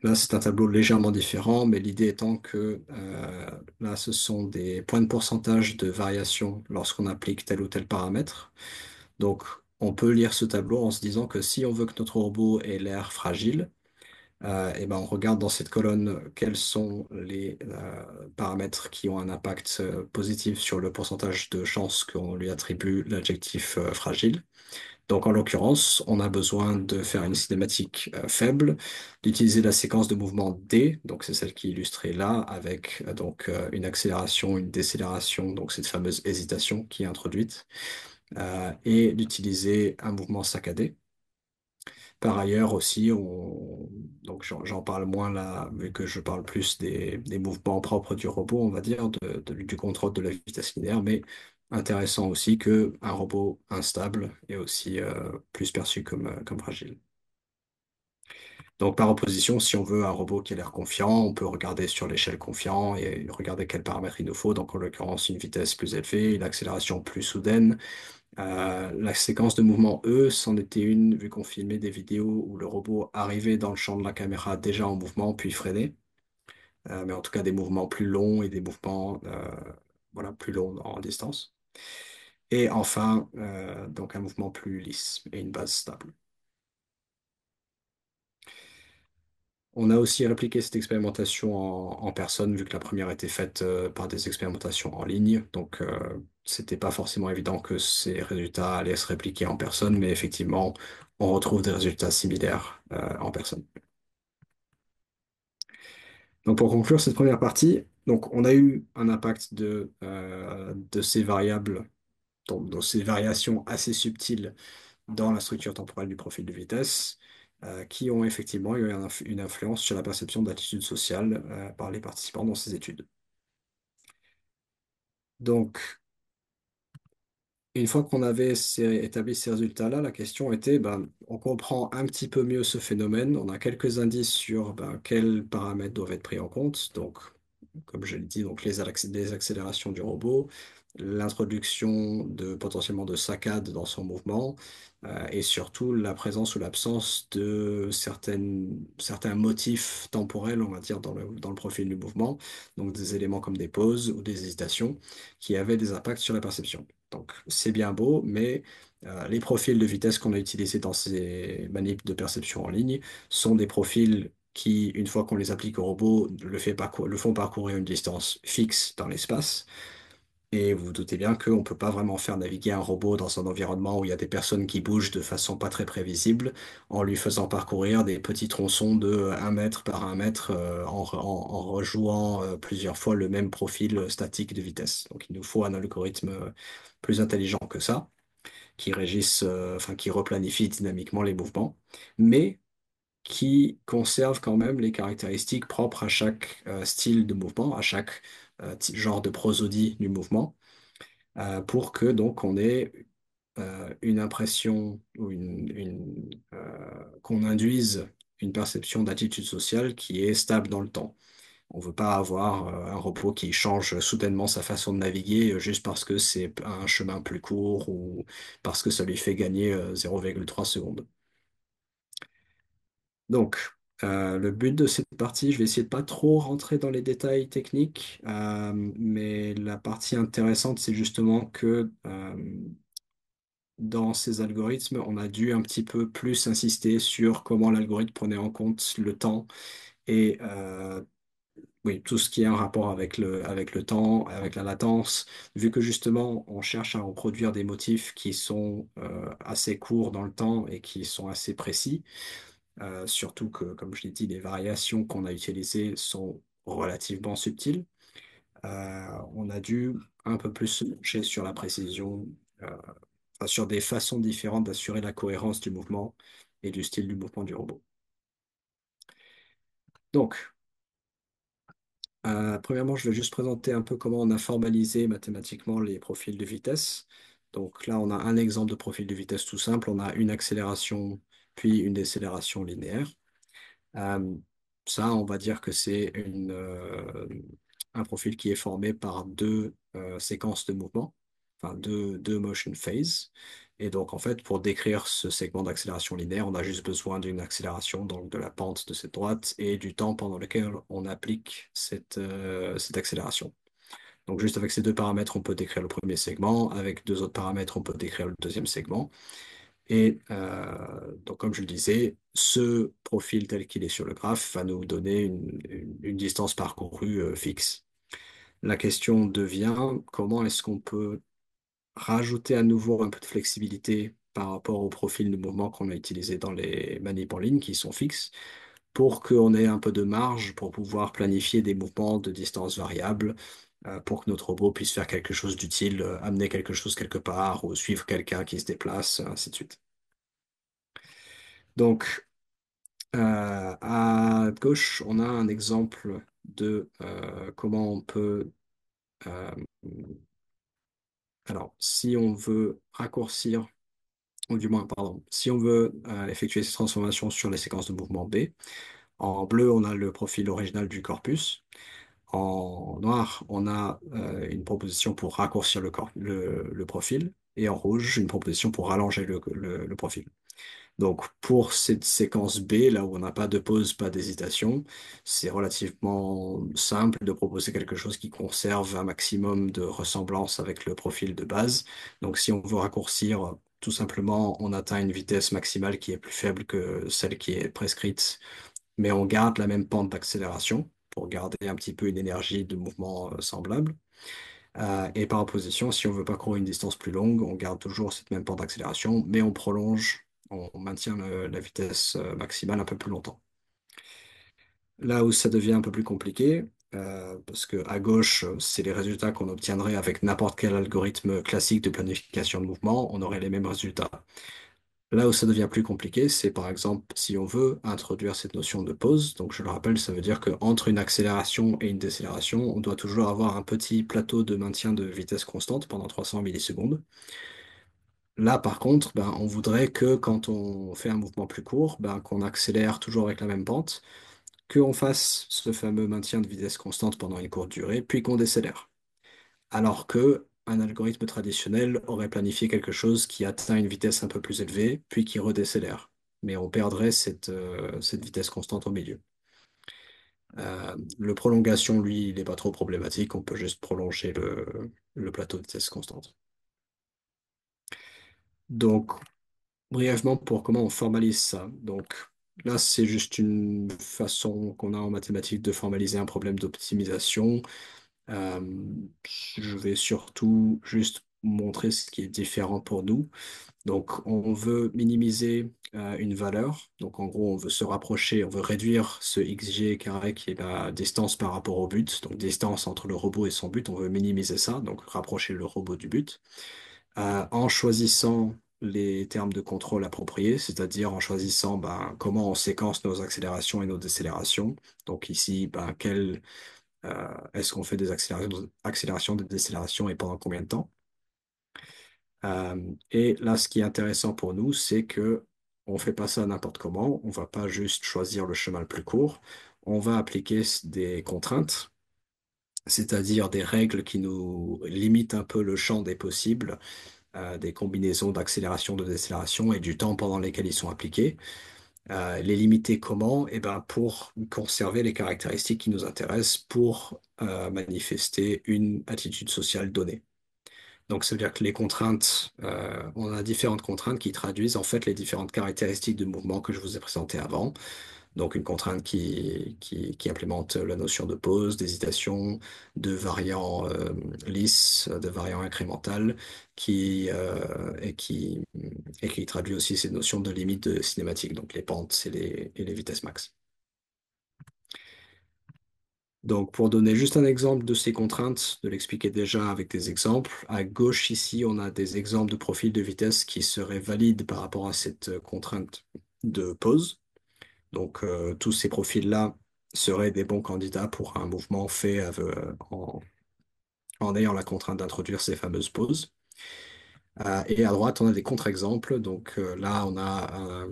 là, c'est un tableau légèrement différent, mais l'idée étant que là, ce sont des points de pourcentage de variation lorsqu'on applique tel ou tel paramètre. Donc, on peut lire ce tableau en se disant que si on veut que notre robot ait l'air fragile, et ben on regarde dans cette colonne quels sont les paramètres qui ont un impact positif sur le pourcentage de chances qu'on lui attribue l'adjectif fragile. Donc en l'occurrence, on a besoin de faire une cinématique faible, d'utiliser la séquence de mouvement D, donc c'est celle qui est illustrée là, avec une accélération, une décélération, donc cette fameuse hésitation qui est introduite, et d'utiliser un mouvement saccadé. Par ailleurs aussi, donc j'en parle moins là, vu que je parle plus des mouvements propres du robot, on va dire, du contrôle de la vitesse linéaire, mais intéressant aussi qu'un robot instable est aussi plus perçu comme fragile. Donc par opposition, si on veut un robot qui a l'air confiant, on peut regarder sur l'échelle confiant et regarder quels paramètres il nous faut. Donc en l'occurrence, une vitesse plus élevée, une accélération plus soudaine, la séquence de mouvement E, c'en était une, vu qu'on filmait des vidéos où le robot arrivait dans le champ de la caméra déjà en mouvement, puis freinait. Mais en tout cas, des mouvements plus longs et des mouvements voilà, plus longs en distance. Et enfin, donc un mouvement plus lisse et une base stable. On a aussi répliqué cette expérimentation en personne, vu que la première était faite par des expérimentations en ligne. Donc, c'était pas forcément évident que ces résultats allaient se répliquer en personne, mais effectivement, on retrouve des résultats similaires en personne. Donc, pour conclure cette première partie, donc, on a eu un impact de ces variables, donc, de ces variations assez subtiles dans la structure temporelle du profil de vitesse, qui ont effectivement eu une influence sur la perception d'attitude sociale par les participants dans ces études. Donc, une fois qu'on avait établi ces résultats-là, la question était, ben, on comprend un petit peu mieux ce phénomène, on a quelques indices sur ben, quels paramètres doivent être pris en compte. Donc, comme je l'ai dit, donc les accélérations du robot, l'introduction de potentiellement de saccades dans son mouvement, et surtout la présence ou l'absence de certains motifs temporels, on va dire, dans le profil du mouvement, donc des éléments comme des pauses ou des hésitations, qui avaient des impacts sur la perception. Donc c'est bien beau, mais les profils de vitesse qu'on a utilisés dans ces manips de perception en ligne sont des profils qui, une fois qu'on les applique au robot, le font parcourir une distance fixe dans l'espace. Et vous vous doutez bien qu'on ne peut pas vraiment faire naviguer un robot dans un environnement où il y a des personnes qui bougent de façon pas très prévisible, en lui faisant parcourir des petits tronçons de 1 mètre par 1 mètre en rejouant plusieurs fois le même profil statique de vitesse. Donc il nous faut un algorithme plus intelligent que ça, qui replanifie dynamiquement les mouvements. Mais qui conserve quand même les caractéristiques propres à chaque style de mouvement, à chaque genre de prosodie du mouvement, pour que donc on ait une impression ou qu'on induise une perception d'attitude sociale qui est stable dans le temps. On ne veut pas avoir un robot qui change soudainement sa façon de naviguer juste parce que c'est un chemin plus court ou parce que ça lui fait gagner 0,3 secondes. Donc, le but de cette partie, je vais essayer de pas trop rentrer dans les détails techniques, mais la partie intéressante, c'est justement que dans ces algorithmes, on a dû un petit peu plus insister sur comment l'algorithme prenait en compte le temps et Oui, tout ce qui est en rapport avec le temps, avec la latence, vu que justement on cherche à reproduire des motifs qui sont assez courts dans le temps et qui sont assez précis, surtout que, comme je l'ai dit, les variations qu'on a utilisées sont relativement subtiles. On a dû un peu plus se pencher sur la précision, enfin, sur des façons différentes d'assurer la cohérence du mouvement et du style du mouvement du robot. Donc, premièrement, je vais juste présenter un peu comment on a formalisé mathématiquement les profils de vitesse. Donc là, on a un exemple de profil de vitesse tout simple. On a une accélération, puis une décélération linéaire. Euh, Ça, on va dire que c'est un profil qui est formé par deux séquences de mouvement, enfin deux motion phases. Et donc, en fait, pour décrire ce segment d'accélération linéaire, on a juste besoin d'une accélération, donc de la pente de cette droite et du temps pendant lequel on applique cette accélération. Donc, juste avec ces deux paramètres, on peut décrire le premier segment. Avec deux autres paramètres, on peut décrire le deuxième segment. Et donc, comme je le disais, ce profil tel qu'il est sur le graphe va nous donner une distance parcourue fixe. La question devient comment est-ce qu'on peut rajouter à nouveau un peu de flexibilité par rapport au profil de mouvement qu'on a utilisé dans les manips en ligne qui sont fixes pour qu'on ait un peu de marge pour pouvoir planifier des mouvements de distance variable pour que notre robot puisse faire quelque chose d'utile, amener quelque chose quelque part ou suivre quelqu'un qui se déplace, ainsi de suite. Donc, à gauche, on a un exemple de comment on peut, euh, alors, si on veut raccourcir, ou du moins, pardon, si on veut effectuer ces transformations sur les séquences de mouvement B, en bleu, on a le profil original du corpus. En noir, on a une proposition pour raccourcir le profil. Et en rouge, une proposition pour rallonger le profil. Donc, pour cette séquence B, là où on n'a pas de pause, pas d'hésitation, c'est relativement simple de proposer quelque chose qui conserve un maximum de ressemblance avec le profil de base. Donc, si on veut raccourcir, tout simplement, on atteint une vitesse maximale qui est plus faible que celle qui est prescrite, mais on garde la même pente d'accélération pour garder un petit peu une énergie de mouvement semblable. Et par opposition, si on veut pas courir une distance plus longue, on garde toujours cette même pente d'accélération, mais on prolonge, on maintient la vitesse maximale un peu plus longtemps. Là où ça devient un peu plus compliqué, parce que à gauche, c'est les résultats qu'on obtiendrait avec n'importe quel algorithme classique de planification de mouvement, on aurait les mêmes résultats. Là où ça devient plus compliqué, c'est par exemple si on veut introduire cette notion de pause. Donc je le rappelle, ça veut dire qu'entre une accélération et une décélération, on doit toujours avoir un petit plateau de maintien de vitesse constante pendant 300 millisecondes. Là, par contre, ben, on voudrait que quand on fait un mouvement plus court, ben, qu'on accélère toujours avec la même pente, qu'on fasse ce fameux maintien de vitesse constante pendant une courte durée, puis qu'on décélère. Alors que un algorithme traditionnel aurait planifié quelque chose qui atteint une vitesse un peu plus élevée, puis qui redécélère. Mais on perdrait cette vitesse constante au milieu. Le prolongation, lui, il n'est pas trop problématique. On peut juste prolonger le plateau de vitesse constante. Donc, brièvement, pour comment on formalise ça. Donc, là, c'est juste une façon qu'on a en mathématiques de formaliser un problème d'optimisation. Euh, je vais surtout juste montrer ce qui est différent pour nous. Donc, on veut minimiser une valeur. Donc, en gros, on veut se rapprocher, on veut réduire ce xg carré qui est la distance par rapport au but. Donc, distance entre le robot et son but, on veut minimiser ça, donc rapprocher le robot du but. En choisissant les termes de contrôle appropriés, c'est-à-dire en choisissant ben, comment on séquence nos accélérations et nos décélérations. Donc ici, ben, est-ce qu'on fait des accélérations, des décélérations et pendant combien de temps? Et là, ce qui est intéressant pour nous, c'est que on fait pas ça n'importe comment. On va pas juste choisir le chemin le plus court. On va appliquer des contraintes, c'est-à-dire des règles qui nous limitent un peu le champ des possibles, des combinaisons d'accélération, de décélération et du temps pendant lesquels ils sont appliqués. Les limiter comment? Eh ben, pour conserver les caractéristiques qui nous intéressent pour manifester une attitude sociale donnée. Donc, ça veut dire que les contraintes, on a différentes contraintes qui traduisent en fait les différentes caractéristiques de mouvement que je vous ai présentées avant. Donc, une contrainte qui implémente la notion de pause, d'hésitation, de variant lisse, de variant incrémental, qui, et qui traduit aussi ces notions de limite de cinématique, donc les pentes et les vitesses max. Donc, pour donner juste un exemple de ces contraintes, de l'expliquer déjà avec des exemples, à gauche ici, on a des exemples de profils de vitesse qui seraient valides par rapport à cette contrainte de pause. Donc, tous ces profils-là seraient des bons candidats pour un mouvement fait en ayant la contrainte d'introduire ces fameuses pauses. Et à droite, on a des contre-exemples. Donc là, on a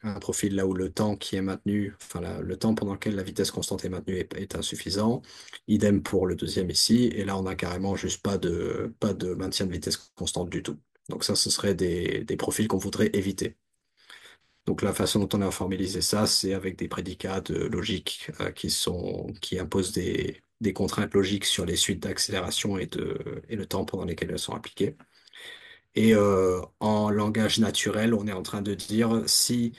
un profil là où le temps qui est maintenu, enfin le temps pendant lequel la vitesse constante est maintenue est insuffisant. Idem pour le deuxième ici. Et là, on a carrément juste pas de maintien de vitesse constante du tout. Donc ça, ce serait des profils qu'on voudrait éviter. Donc la façon dont on a formalisé ça, c'est avec des prédicats de logique qui imposent des contraintes logiques sur les suites d'accélération et le temps pendant lesquels elles sont appliquées. Et en langage naturel, on est en train de dire si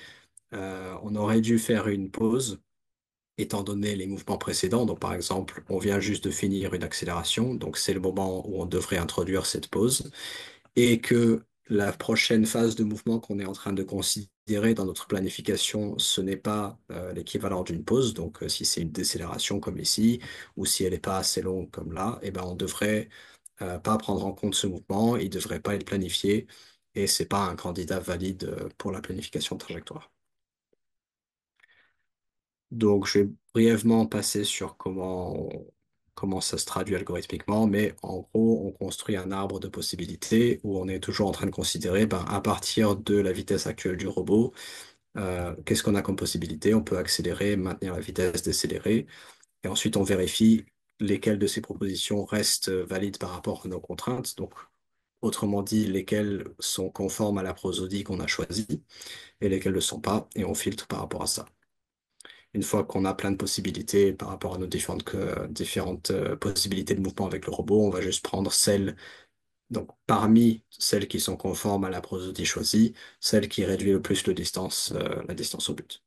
on aurait dû faire une pause, étant donné les mouvements précédents. Donc, par exemple, on vient juste de finir une accélération, donc c'est le moment où on devrait introduire cette pause, et que la prochaine phase de mouvement qu'on est en train de considérer dans notre planification, ce n'est pas l'équivalent d'une pause. Donc, si c'est une décélération comme ici, ou si elle n'est pas assez longue comme là, eh ben, on devrait pas prendre en compte ce mouvement, il ne devrait pas être planifié et c'est pas un candidat valide pour la planification de trajectoire. Donc, je vais brièvement passer sur comment ça se traduit algorithmiquement, mais en gros, on construit un arbre de possibilités où on est toujours en train de considérer, ben, à partir de la vitesse actuelle du robot, qu'est-ce qu'on a comme possibilité? On peut accélérer, maintenir la vitesse, décélérer, et ensuite on vérifie lesquelles de ces propositions restent valides par rapport à nos contraintes. Donc, autrement dit, lesquelles sont conformes à la prosodie qu'on a choisie et lesquelles ne le sont pas, et on filtre par rapport à ça. Une fois qu'on a plein de possibilités par rapport à nos différentes possibilités de mouvement avec le robot, on va juste prendre celles, donc parmi celles qui sont conformes à la prosodie choisie, celle qui réduit le plus la distance au but.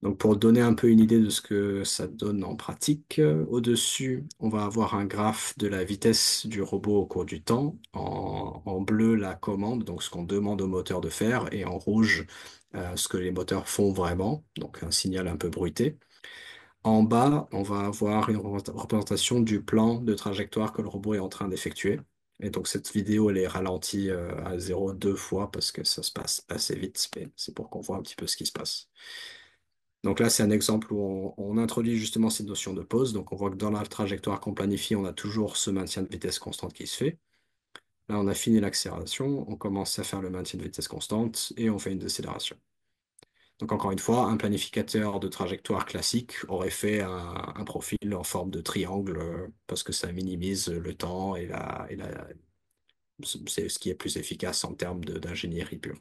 Donc pour donner un peu une idée de ce que ça donne en pratique, au-dessus, on va avoir un graphe de la vitesse du robot au cours du temps. En bleu, la commande, donc ce qu'on demande au moteur de faire, et en rouge, ce que les moteurs font vraiment, donc un signal un peu bruité. En bas, on va avoir une représentation du plan de trajectoire que le robot est en train d'effectuer. Et donc cette vidéo, elle est ralentie à 0,2 fois parce que ça se passe assez vite, mais c'est pour qu'on voit un petit peu ce qui se passe. Donc là, c'est un exemple où on introduit justement cette notion de pause. Donc on voit que dans la trajectoire qu'on planifie, on a toujours ce maintien de vitesse constante qui se fait. Là, on a fini l'accélération, on commence à faire le maintien de vitesse constante et on fait une décélération. Donc encore une fois, un planificateur de trajectoire classique aurait fait un profil en forme de triangle parce que ça minimise le temps c'est ce qui est plus efficace en termes d'ingénierie pure.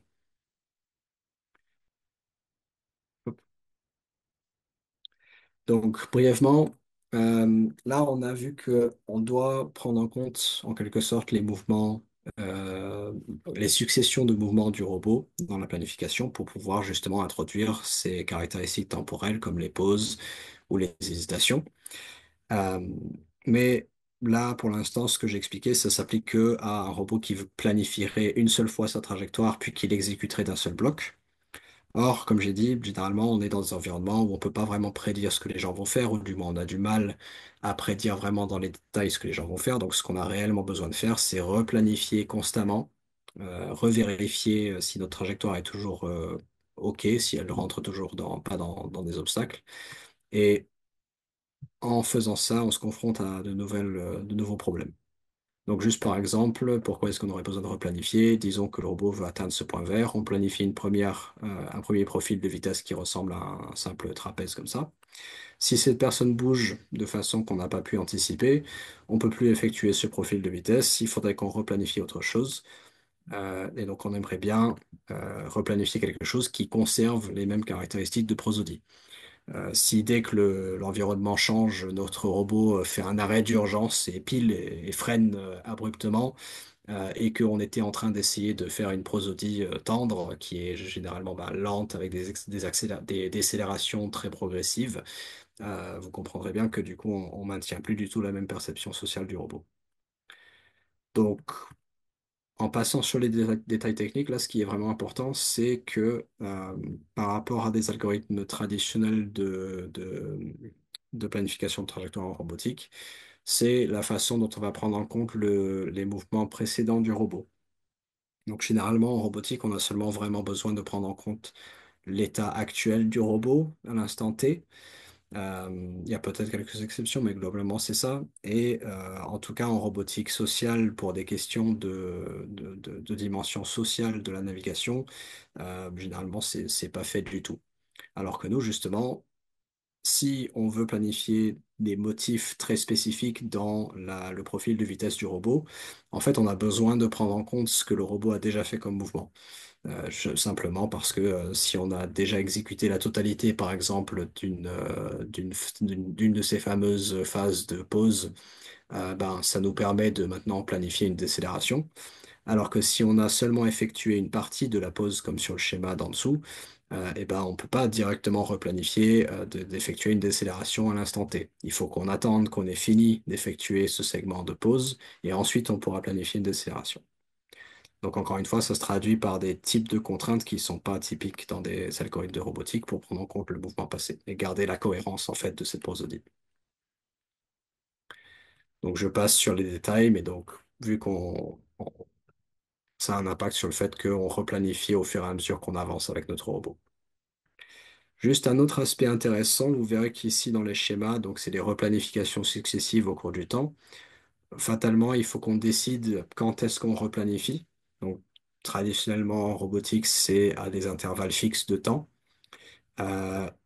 Donc, brièvement, là, on a vu que on doit prendre en compte, en quelque sorte, les mouvements, euh, les successions de mouvements du robot dans la planification pour pouvoir justement introduire ces caractéristiques temporelles comme les pauses ou les hésitations. Euh, mais là, pour l'instant, ce que j'ai expliqué, ça s'applique que à un robot qui planifierait une seule fois sa trajectoire puis qui l'exécuterait d'un seul bloc. Or, comme j'ai dit, généralement, on est dans des environnements où on peut pas vraiment prédire ce que les gens vont faire, ou du moins on a du mal à prédire vraiment dans les détails ce que les gens vont faire. Donc, ce qu'on a réellement besoin de faire, c'est replanifier constamment, revérifier si notre trajectoire est toujours OK, si elle rentre toujours pas dans des obstacles. Et en faisant ça, on se confronte à de nouveaux problèmes. Donc juste par exemple, pourquoi est-ce qu'on aurait besoin de replanifier? Disons que le robot veut atteindre ce point vert, on planifie un premier profil de vitesse qui ressemble à un simple trapèze comme ça. Si cette personne bouge de façon qu'on n'a pas pu anticiper, on peut plus effectuer ce profil de vitesse, il faudrait qu'on replanifie autre chose. Et donc on aimerait bien replanifier quelque chose qui conserve les mêmes caractéristiques de prosodie. Si dès que l'environnement change, notre robot fait un arrêt d'urgence et pile et freine abruptement, et qu'on était en train d'essayer de faire une prosodie tendre, qui est généralement lente avec des décélérations très progressives, vous comprendrez bien que du coup, on maintient plus du tout la même perception sociale du robot. Donc, en passant sur les détails techniques, là, ce qui est vraiment important, c'est que par rapport à des algorithmes traditionnels de planification de trajectoire en robotique, c'est la façon dont on va prendre en compte les mouvements précédents du robot. Donc, généralement, en robotique, on a seulement vraiment besoin de prendre en compte l'état actuel du robot à l'instant T. Il y a peut-être quelques exceptions, mais globalement, c'est ça. Et en tout cas, en robotique sociale, pour des questions de dimension sociale de la navigation, généralement, c'est pas fait du tout. Alors que nous, justement, si on veut planifier des motifs très spécifiques dans le profil de vitesse du robot, en fait, on a besoin de prendre en compte ce que le robot a déjà fait comme mouvement. Simplement parce que si on a déjà exécuté la totalité, par exemple, d'une de ces fameuses phases de pause, ça nous permet de maintenant planifier une décélération. Alors que si on a seulement effectué une partie de la pause, comme sur le schéma d'en dessous, on ne peut pas directement replanifier d'effectuer une décélération à l'instant T. Il faut qu'on attende qu'on ait fini d'effectuer ce segment de pause et ensuite on pourra planifier une décélération. Donc encore une fois, ça se traduit par des types de contraintes qui ne sont pas typiques dans des algorithmes de robotique pour prendre en compte le mouvement passé et garder la cohérence en fait de cette prosodie. Donc je passe sur les détails, mais donc vu ça a un impact sur le fait qu'on replanifie au fur et à mesure qu'on avance avec notre robot. Juste un autre aspect intéressant, vous verrez qu'ici dans les schémas, donc c'est des replanifications successives au cours du temps. Fatalement, il faut qu'on décide quand est-ce qu'on replanifie. Donc traditionnellement en robotique, c'est à des intervalles fixes de temps.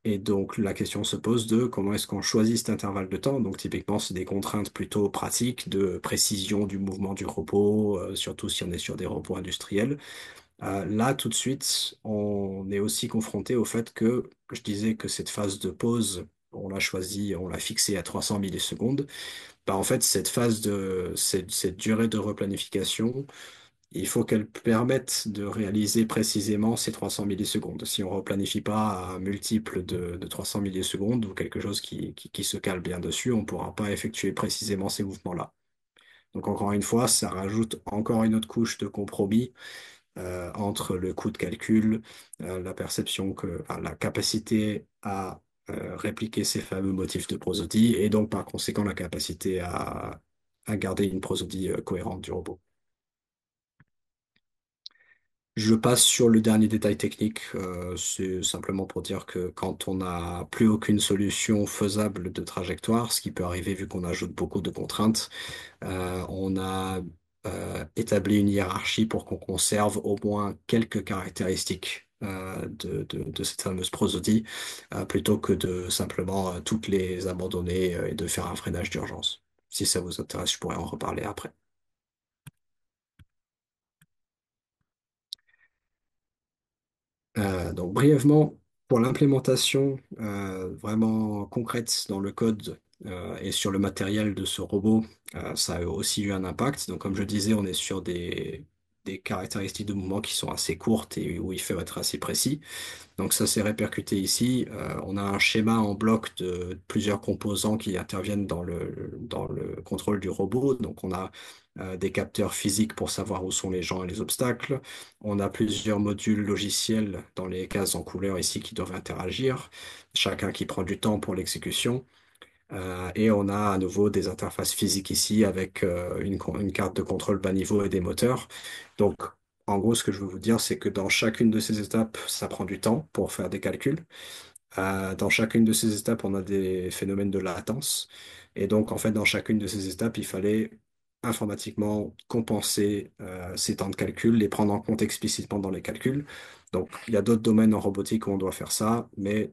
Et donc la question se pose de comment est-ce qu'on choisit cet intervalle de temps. Donc typiquement, c'est des contraintes plutôt pratiques de précision du mouvement du robot, surtout si on est sur des robots industriels. Là, tout de suite, on est aussi confronté au fait que je disais que cette phase de pause, on l'a choisie, on l'a fixée à 300 millisecondes. En fait, cette durée de replanification, il faut qu'elle permette de réaliser précisément ces 300 millisecondes. Si on ne replanifie pas à un multiple de 300 millisecondes ou quelque chose qui se cale bien dessus, on ne pourra pas effectuer précisément ces mouvements-là. Donc encore une fois, ça rajoute encore une autre couche de compromis entre le coût de calcul, la perception enfin, la capacité à répliquer ces fameux motifs de prosodie et donc par conséquent la capacité à garder une prosodie cohérente du robot. Je passe sur le dernier détail technique. C'est simplement pour dire que quand on n'a plus aucune solution faisable de trajectoire, ce qui peut arriver vu qu'on ajoute beaucoup de contraintes, on a établi une hiérarchie pour qu'on conserve au moins quelques caractéristiques de cette fameuse prosodie, plutôt que de simplement toutes les abandonner et de faire un freinage d'urgence. Si ça vous intéresse, je pourrais en reparler après. Donc brièvement, pour l'implémentation vraiment concrète dans le code et sur le matériel de ce robot, ça a aussi eu un impact. Donc comme je disais, on est sur des caractéristiques de mouvement qui sont assez courtes et où il faut être assez précis. Donc ça s'est répercuté ici. On a un schéma en bloc de plusieurs composants qui interviennent dans le contrôle du robot. Donc on a des capteurs physiques pour savoir où sont les gens et les obstacles. On a plusieurs modules logiciels dans les cases en couleur ici qui doivent interagir, chacun qui prend du temps pour l'exécution. Et on a à nouveau des interfaces physiques ici avec une carte de contrôle bas niveau et des moteurs. Donc, en gros, ce que je veux vous dire, c'est que dans chacune de ces étapes, ça prend du temps pour faire des calculs. Dans chacune de ces étapes, on a des phénomènes de latence. Et donc, en fait, dans chacune de ces étapes, il fallait informatiquement compenser ces temps de calcul, les prendre en compte explicitement dans les calculs. Donc, il y a d'autres domaines en robotique où on doit faire ça, mais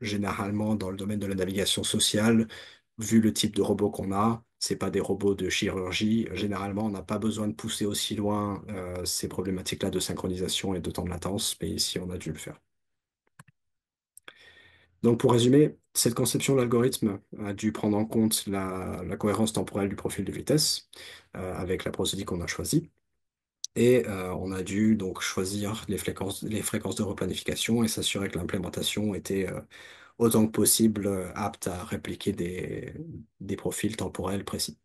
généralement, dans le domaine de la navigation sociale, vu le type de robot qu'on a, c'est pas des robots de chirurgie. Généralement, on n'a pas besoin de pousser aussi loin ces problématiques-là de synchronisation et de temps de latence, mais ici, on a dû le faire. Donc, pour résumer, cette conception de l'algorithme a dû prendre en compte la cohérence temporelle du profil de vitesse avec la procédure qu'on a choisie. Et on a dû donc choisir les fréquences de replanification et s'assurer que l'implémentation était autant que possible apte à répliquer des profils temporels précis.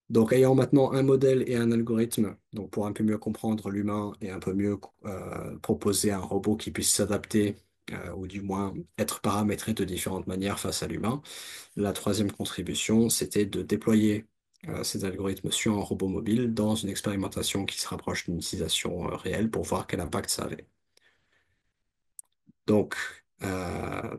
Donc, ayant maintenant un modèle et un algorithme, donc pour un peu mieux comprendre l'humain et un peu mieux proposer un robot qui puisse s'adapter ou du moins être paramétré de différentes manières face à l'humain, la troisième contribution, c'était de déployer ces algorithmes sur un robot mobile dans une expérimentation qui se rapproche d'une utilisation réelle pour voir quel impact ça avait. Donc, euh,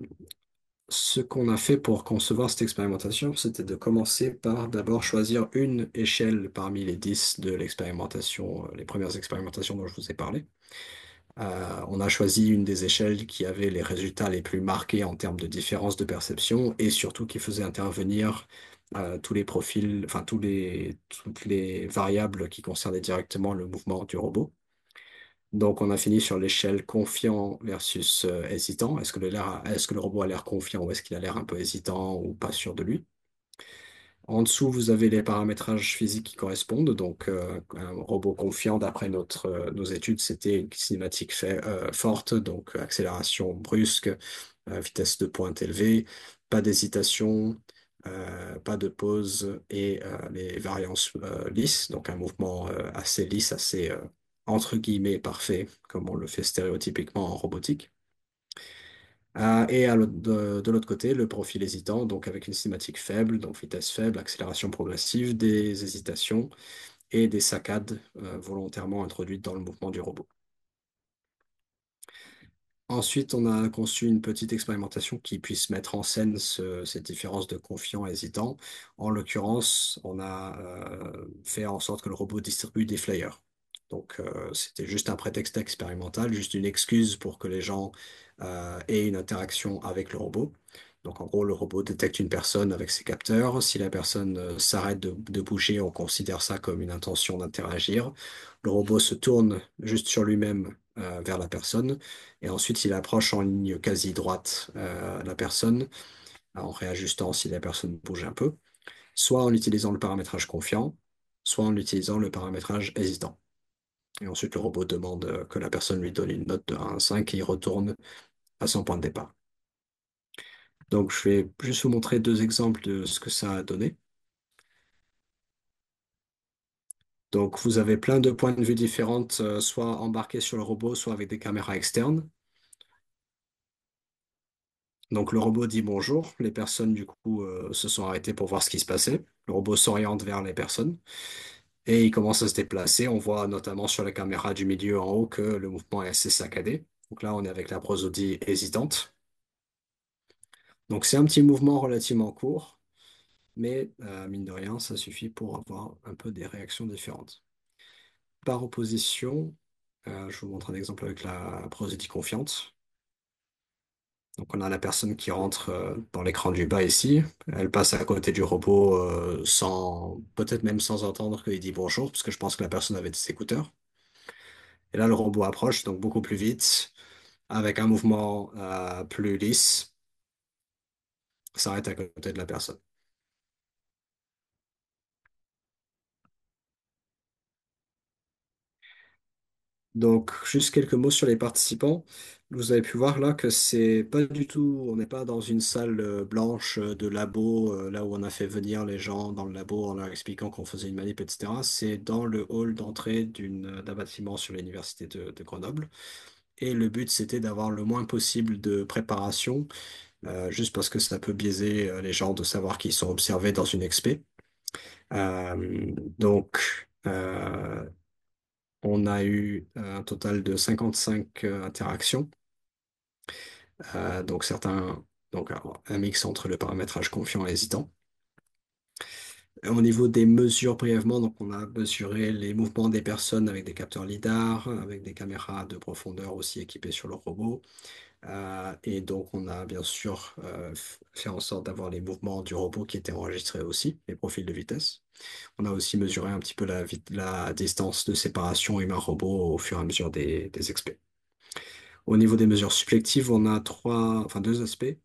ce qu'on a fait pour concevoir cette expérimentation, c'était de commencer par d'abord choisir une échelle parmi les 10 de l'expérimentation, les premières expérimentations dont je vous ai parlé. On a choisi une des échelles qui avait les résultats les plus marqués en termes de différence de perception et surtout qui faisait intervenir tous les profils, enfin toutes les variables qui concernaient directement le mouvement du robot. Donc, on a fini sur l'échelle confiant versus hésitant. Est-ce que le robot a l'air confiant ou est-ce qu'il a l'air un peu hésitant ou pas sûr de lui? En dessous, vous avez les paramétrages physiques qui correspondent. Donc, un robot confiant, d'après nos études, c'était une cinématique forte, donc accélération brusque, vitesse de pointe élevée, pas d'hésitation, pas de pause et les variances lisses, donc un mouvement assez lisse, assez entre guillemets parfait, comme on le fait stéréotypiquement en robotique. Et de l'autre côté, le profil hésitant, donc avec une cinématique faible, donc vitesse faible, accélération progressive, des hésitations et des saccades volontairement introduites dans le mouvement du robot. Ensuite, on a conçu une petite expérimentation qui puisse mettre en scène cette différence de confiant et hésitant. En l'occurrence, on a fait en sorte que le robot distribue des flyers. Donc, c'était juste un prétexte expérimental, juste une excuse pour que les gens aient une interaction avec le robot. Donc, en gros, le robot détecte une personne avec ses capteurs. Si la personne s'arrête de bouger, on considère ça comme une intention d'interagir. Le robot se tourne juste sur lui-même vers la personne. Et ensuite, il approche en ligne quasi droite la personne, en réajustant si la personne bouge un peu, soit en utilisant le paramétrage confiant, soit en utilisant le paramétrage hésitant. Et ensuite, le robot demande que la personne lui donne une note de 1 à 5 et il retourne à son point de départ. Donc, je vais juste vous montrer deux exemples de ce que ça a donné. Donc, vous avez plein de points de vue différents, soit embarqués sur le robot, soit avec des caméras externes. Donc le robot dit bonjour, les personnes du coup se sont arrêtées pour voir ce qui se passait. Le robot s'oriente vers les personnes et il commence à se déplacer. On voit notamment sur la caméra du milieu en haut que le mouvement est assez saccadé. Donc là, on est avec la prosodie hésitante. Donc c'est un petit mouvement relativement court, mais mine de rien, ça suffit pour avoir un peu des réactions différentes. Par opposition, je vous montre un exemple avec la prosodie confiante. Donc on a la personne qui rentre dans l'écran du bas ici. Elle passe à côté du robot sans, peut-être même sans entendre qu'il dit bonjour, parce que je pense que la personne avait des écouteurs. Et là, le robot approche, donc beaucoup plus vite, avec un mouvement plus lisse, s'arrête à côté de la personne. Donc, juste quelques mots sur les participants. Vous avez pu voir là que c'est pas du tout, on n'est pas dans une salle blanche de labo, là où on a fait venir les gens dans le labo en leur expliquant qu'on faisait une manip, etc. C'est dans le hall d'entrée d'un bâtiment sur l'université de Grenoble. Et le but, c'était d'avoir le moins possible de préparation, juste parce que ça peut biaiser les gens de savoir qu'ils sont observés dans une expé. Donc, on a eu un total de 55 interactions. Donc un mix entre le paramétrage confiant et hésitant. Au niveau des mesures brièvement, donc on a mesuré les mouvements des personnes avec des capteurs lidar, avec des caméras de profondeur aussi équipées sur le robot. Et donc on a bien sûr fait en sorte d'avoir les mouvements du robot qui étaient enregistrés aussi, les profils de vitesse. On a aussi mesuré un petit peu la distance de séparation humain-robot au fur et à mesure des expériences. Au niveau des mesures subjectives, on a deux aspects.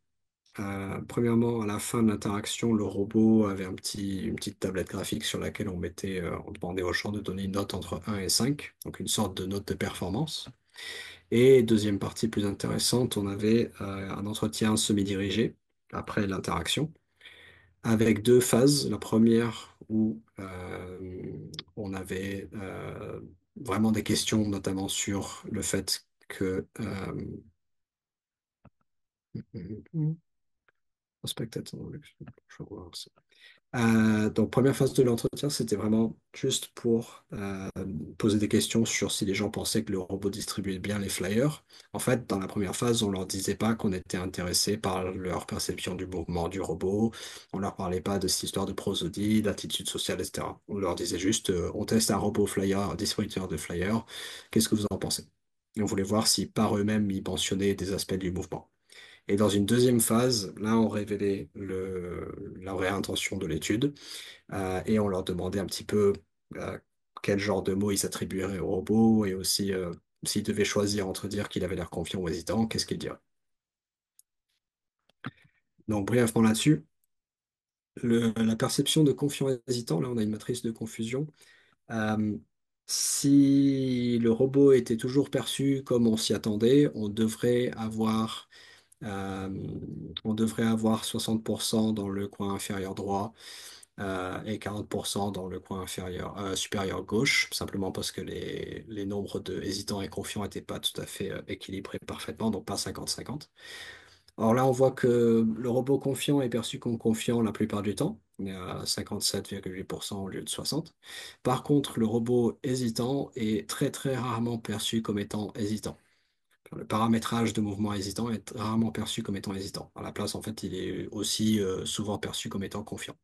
Premièrement, à la fin de l'interaction, le robot avait une petite tablette graphique sur laquelle on demandait au champ de donner une note entre 1 et 5, donc une sorte de note de performance. Et deuxième partie plus intéressante, on avait un entretien semi-dirigé après l'interaction, avec deux phases. La première où on avait vraiment des questions, notamment sur le fait que spectateur, je vois ça. Donc, première phase de l'entretien, c'était vraiment juste pour poser des questions sur si les gens pensaient que le robot distribuait bien les flyers. En fait, dans la première phase, on leur disait pas qu'on était intéressé par leur perception du mouvement du robot. On leur parlait pas de cette histoire de prosodie, d'attitude sociale, etc. On leur disait juste, on teste un robot flyer, un distributeur de flyers. Qu'est-ce que vous en pensez? Et on voulait voir si par eux-mêmes, ils mentionnaient des aspects du mouvement. Et dans une deuxième phase, là, on révélait la vraie intention de l'étude et on leur demandait un petit peu euh, quel genre de mots ils attribueraient au robot et aussi s'ils devaient choisir entre dire qu'il avait l'air confiant ou hésitant, qu'est-ce qu'ils diraient. Donc, brièvement là-dessus, la perception de confiant et hésitant, là, on a une matrice de confusion. Euh, Si le robot était toujours perçu comme on s'y attendait, Euh, on devrait avoir 60% dans le coin inférieur droit et 40% dans le coin supérieur gauche, simplement parce que les nombres de hésitants et confiants n'étaient pas tout à fait équilibrés parfaitement, donc pas 50-50. Or là, on voit que le robot confiant est perçu comme confiant la plupart du temps, on est à 57,8% au lieu de 60. Par contre, le robot hésitant est très très rarement perçu comme étant hésitant. Le paramétrage de mouvement hésitant est rarement perçu comme étant hésitant. À la place, en fait, il est aussi souvent perçu comme étant confiant.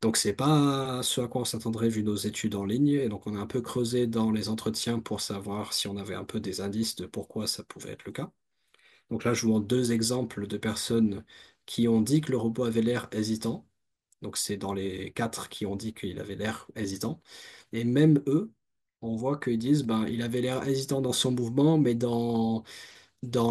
Donc, c'est pas ce à quoi on s'attendrait vu nos études en ligne. Et donc, on a un peu creusé dans les entretiens pour savoir si on avait un peu des indices de pourquoi ça pouvait être le cas. Donc là, je vous montre deux exemples de personnes qui ont dit que le robot avait l'air hésitant. Donc, c'est dans les quatre qui ont dit qu'il avait l'air hésitant. Et même eux, on voit qu'ils disent, ben, il avait l'air hésitant dans son mouvement, mais dans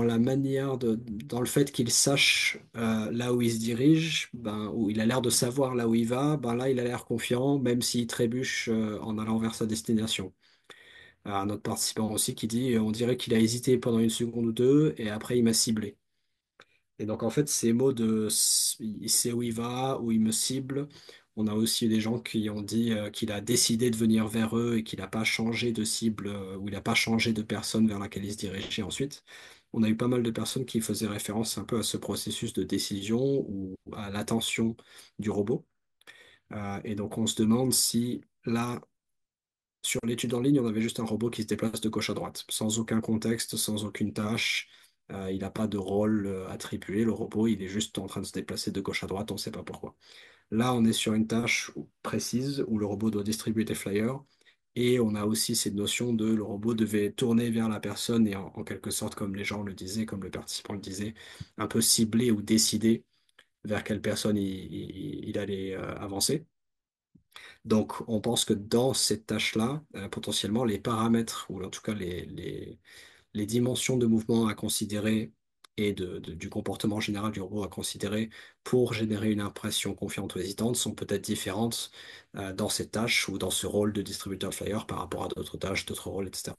la manière dans le fait qu'il sache là où il se dirige, ben, où il a l'air de savoir là où il va, ben là il a l'air confiant, même s'il trébuche en allant vers sa destination. Un autre participant aussi qui dit, on dirait qu'il a hésité pendant une seconde ou deux et après il m'a ciblé. Et donc, en fait, ces mots il sait où il va, où il me cible. On a aussi des gens qui ont dit qu'il a décidé de venir vers eux et qu'il n'a pas changé de cible, ou il n'a pas changé de personne vers laquelle il se dirigeait ensuite. On a eu pas mal de personnes qui faisaient référence un peu à ce processus de décision ou à l'attention du robot. Et donc, on se demande si là, sur l'étude en ligne, on avait juste un robot qui se déplace de gauche à droite, sans aucun contexte, sans aucune tâche. Il n'a pas de rôle attribué, le robot, il est juste en train de se déplacer de gauche à droite, on ne sait pas pourquoi. Là, on est sur une tâche précise où le robot doit distribuer des flyers. Et on a aussi cette notion de le robot devait tourner vers la personne et en quelque sorte, comme les gens le disaient, comme le participant le disait, un peu cibler ou décider vers quelle personne il allait avancer. Donc, on pense que dans cette tâche-là, potentiellement, les paramètres, ou en tout cas les dimensions de mouvement à considérer et du comportement général du robot à considérer pour générer une impression confiante ou hésitante sont peut-être différentes dans cette tâche ou dans ce rôle de distributeur de flyer par rapport à d'autres tâches, d'autres rôles, etc.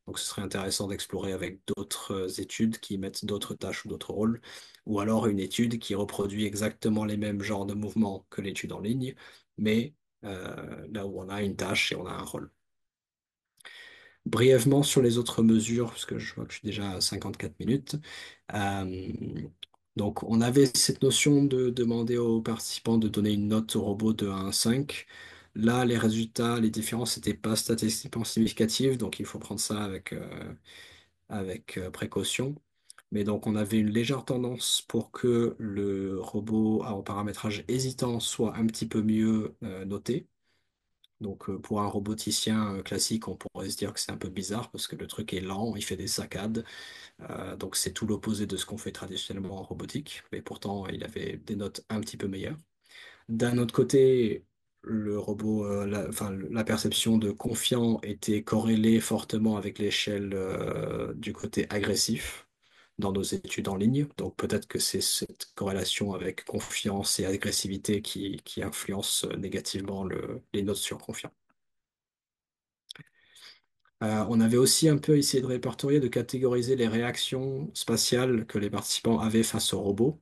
Donc, ce serait intéressant d'explorer avec d'autres études qui mettent d'autres tâches ou d'autres rôles, ou alors une étude qui reproduit exactement les mêmes genres de mouvements que l'étude en ligne, mais là où on a une tâche et on a un rôle. Brièvement sur les autres mesures, parce que je vois que je suis déjà à 54 minutes. Euh, donc, on avait cette notion de demander aux participants de donner une note au robot de 1 à 5. Là, les résultats, les différences n'étaient pas statistiquement significatives, donc il faut prendre ça avec précaution. Mais donc, on avait une légère tendance pour que le robot en paramétrage hésitant soit un petit peu mieux noté. Donc, pour un roboticien classique, on pourrait se dire que c'est un peu bizarre parce que le truc est lent, il fait des saccades. Donc, c'est tout l'opposé de ce qu'on fait traditionnellement en robotique. Mais pourtant, il avait des notes un petit peu meilleures. D'un autre côté, le robot, enfin, la perception de confiant était corrélée fortement avec l'échelle du côté agressif dans nos études en ligne. Donc peut-être que c'est cette corrélation avec confiance et agressivité qui influence négativement les notes sur confiant. On avait aussi un peu essayé de répertorier, de catégoriser les réactions spatiales que les participants avaient face au robot.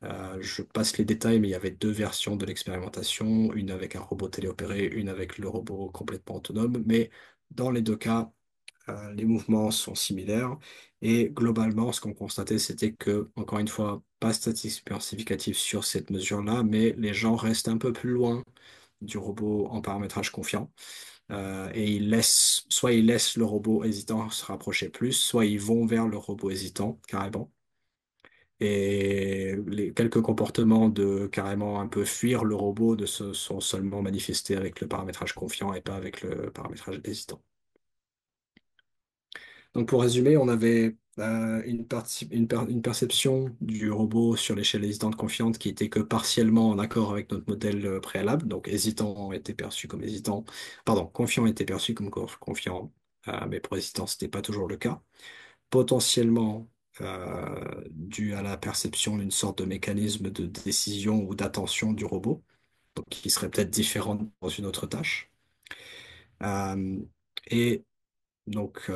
Je passe les détails, mais il y avait deux versions de l'expérimentation, une avec un robot téléopéré, une avec le robot complètement autonome. Mais dans les deux cas, les mouvements sont similaires. Et globalement, ce qu'on constatait, c'était que, encore une fois, pas statistiquement significatif sur cette mesure-là, mais les gens restent un peu plus loin du robot en paramétrage confiant. Et soit ils laissent le robot hésitant se rapprocher plus, soit ils vont vers le robot hésitant, carrément. Et les quelques comportements de carrément un peu fuir le robot sont seulement manifestés avec le paramétrage confiant et pas avec le paramétrage hésitant. Donc pour résumer, on avait une perception du robot sur l'échelle hésitante confiante qui était que partiellement en accord avec notre modèle préalable. Donc hésitant était perçu comme hésitant, pardon, confiant était perçu comme confiant, mais pour hésitant, ce n'était pas toujours le cas. Potentiellement dû à la perception d'une sorte de mécanisme de décision ou d'attention du robot, donc qui serait peut-être différent dans une autre tâche. Euh, et donc,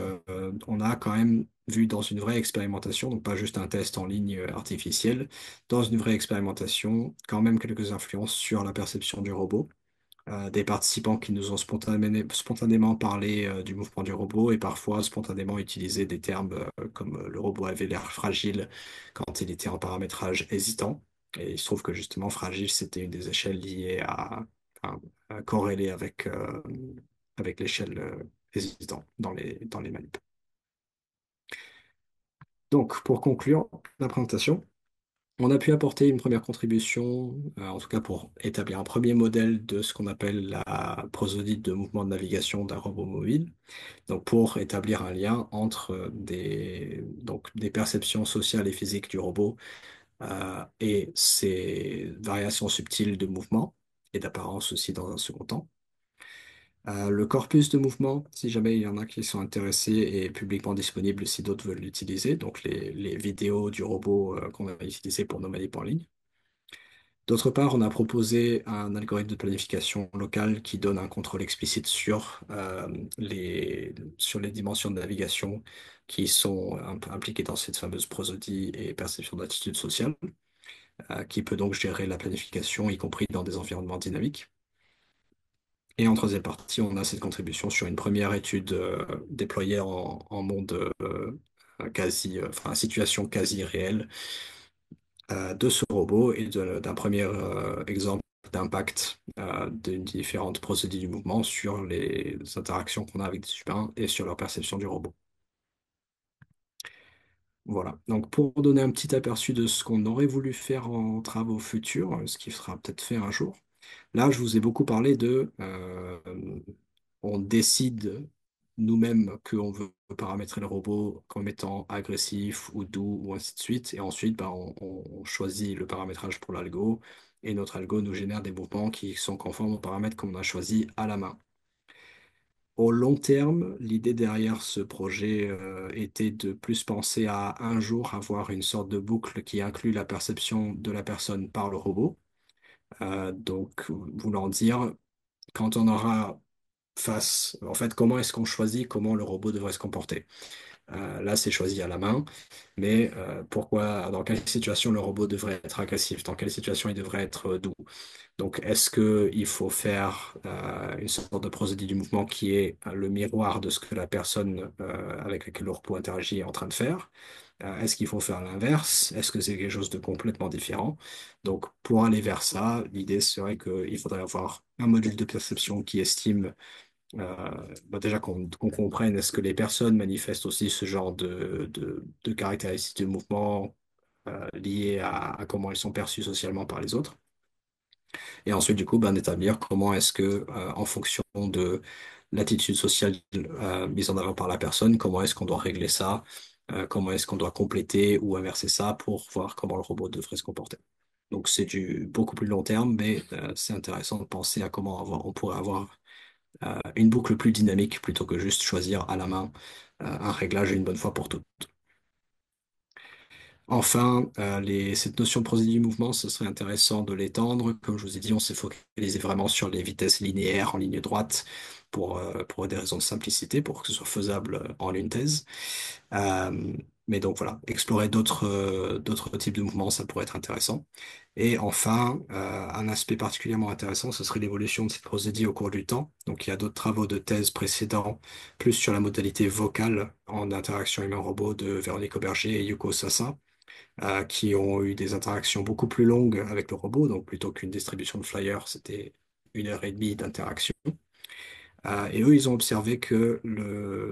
on a quand même vu dans une vraie expérimentation, donc pas juste un test en ligne artificiel, dans une vraie expérimentation, quand même quelques influences sur la perception du robot. Des participants qui nous ont spontanément parlé du mouvement du robot et parfois spontanément utilisé des termes comme le robot avait l'air fragile quand il était en paramétrage hésitant. Et il se trouve que justement, fragile, c'était une des échelles liées à corréler avec l'échelle hésitant dans les manips. Donc, pour conclure la présentation, on a pu apporter une première contribution, en tout cas pour établir un premier modèle de ce qu'on appelle la prosodie de mouvement de navigation d'un robot mobile. Donc, pour établir un lien entre des perceptions sociales et physiques du robot et ses variations subtiles de mouvement et d'apparence aussi dans un second temps. Le corpus de mouvement, si jamais il y en a qui sont intéressés, est publiquement disponible si d'autres veulent l'utiliser. Donc, les vidéos du robot qu'on a utilisé pour nos manips en ligne. D'autre part, on a proposé un algorithme de planification locale qui donne un contrôle explicite sur les dimensions de navigation qui sont impliquées dans cette fameuse prosodie et perception d'attitude sociale, qui peut donc gérer la planification, y compris dans des environnements dynamiques. Et en troisième partie, on a cette contribution sur une première étude déployée en monde enfin, situation quasi réelle de ce robot et d'un premier exemple d'impact d'une différentes procédés du mouvement sur les interactions qu'on a avec des humains et sur leur perception du robot. Voilà. Donc, pour donner un petit aperçu de ce qu'on aurait voulu faire en travaux futurs, ce qui sera peut-être fait un jour, là, je vous ai beaucoup parlé on décide nous-mêmes qu'on veut paramétrer le robot comme étant agressif ou doux ou ainsi de suite. Et ensuite, bah, on choisit le paramétrage pour l'algo et notre algo nous génère des mouvements qui sont conformes aux paramètres qu'on a choisis à la main. Au long terme, l'idée derrière ce projet était de plus penser à un jour avoir une sorte de boucle qui inclut la perception de la personne par le robot. Donc, voulant dire, quand on aura en fait, comment est-ce qu'on choisit comment le robot devrait se comporter? Là, c'est choisi à la main, mais dans quelle situation le robot devrait être agressif? Dans quelle situation il devrait être doux? Donc, est-ce qu'il faut faire une sorte de procédé du mouvement qui est le miroir de ce que la personne avec laquelle le robot interagit est en train de faire? Est-ce qu'il faut faire l'inverse? Est-ce que c'est quelque chose de complètement différent? Donc, pour aller vers ça, l'idée serait qu'il faudrait avoir un module de perception qui estime déjà qu'on comprenne est-ce que les personnes manifestent aussi ce genre de caractéristiques de mouvement liées à comment elles sont perçues socialement par les autres. Et ensuite, du coup, ben, d'établir comment est-ce que, en fonction de l'attitude sociale mise en avant par la personne, comment est-ce qu'on doit régler ça, comment est-ce qu'on doit compléter ou inverser ça pour voir comment le robot devrait se comporter. Donc c'est du beaucoup plus long terme, mais c'est intéressant de penser à comment on pourrait avoir une boucle plus dynamique plutôt que juste choisir à la main un réglage une bonne fois pour toutes. Enfin, cette notion de procédé du mouvement, ce serait intéressant de l'étendre. Comme je vous ai dit, on s'est focalisé vraiment sur les vitesses linéaires en ligne droite pour des raisons de simplicité, pour que ce soit faisable en une thèse. Euh, mais donc voilà, explorer d'autres types de mouvements, ça pourrait être intéressant. Et enfin, un aspect particulièrement intéressant, ce serait l'évolution de cette prosodie au cours du temps. Donc il y a d'autres travaux de thèse précédents, plus sur la modalité vocale en interaction humain-robot de Véronique Auberger et Yuko Sassin, qui ont eu des interactions beaucoup plus longues avec le robot. Donc plutôt qu'une distribution de flyers, c'était 1 heure et demie d'interaction. Et eux, ils ont observé que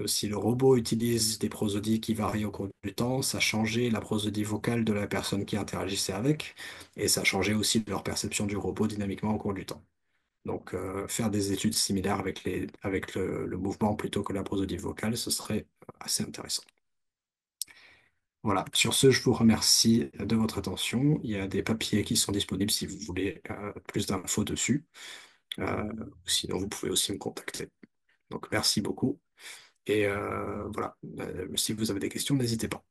si le robot utilise des prosodies qui varient au cours du temps, ça changeait la prosodie vocale de la personne qui interagissait avec, et ça changeait aussi leur perception du robot dynamiquement au cours du temps. Donc, faire des études similaires avec le mouvement plutôt que la prosodie vocale, ce serait assez intéressant. Voilà, sur ce, je vous remercie de votre attention. Il y a des papiers qui sont disponibles si vous voulez plus d'infos dessus. Sinon, vous pouvez aussi me contacter. Donc, merci beaucoup. Et voilà. Si vous avez des questions, n'hésitez pas.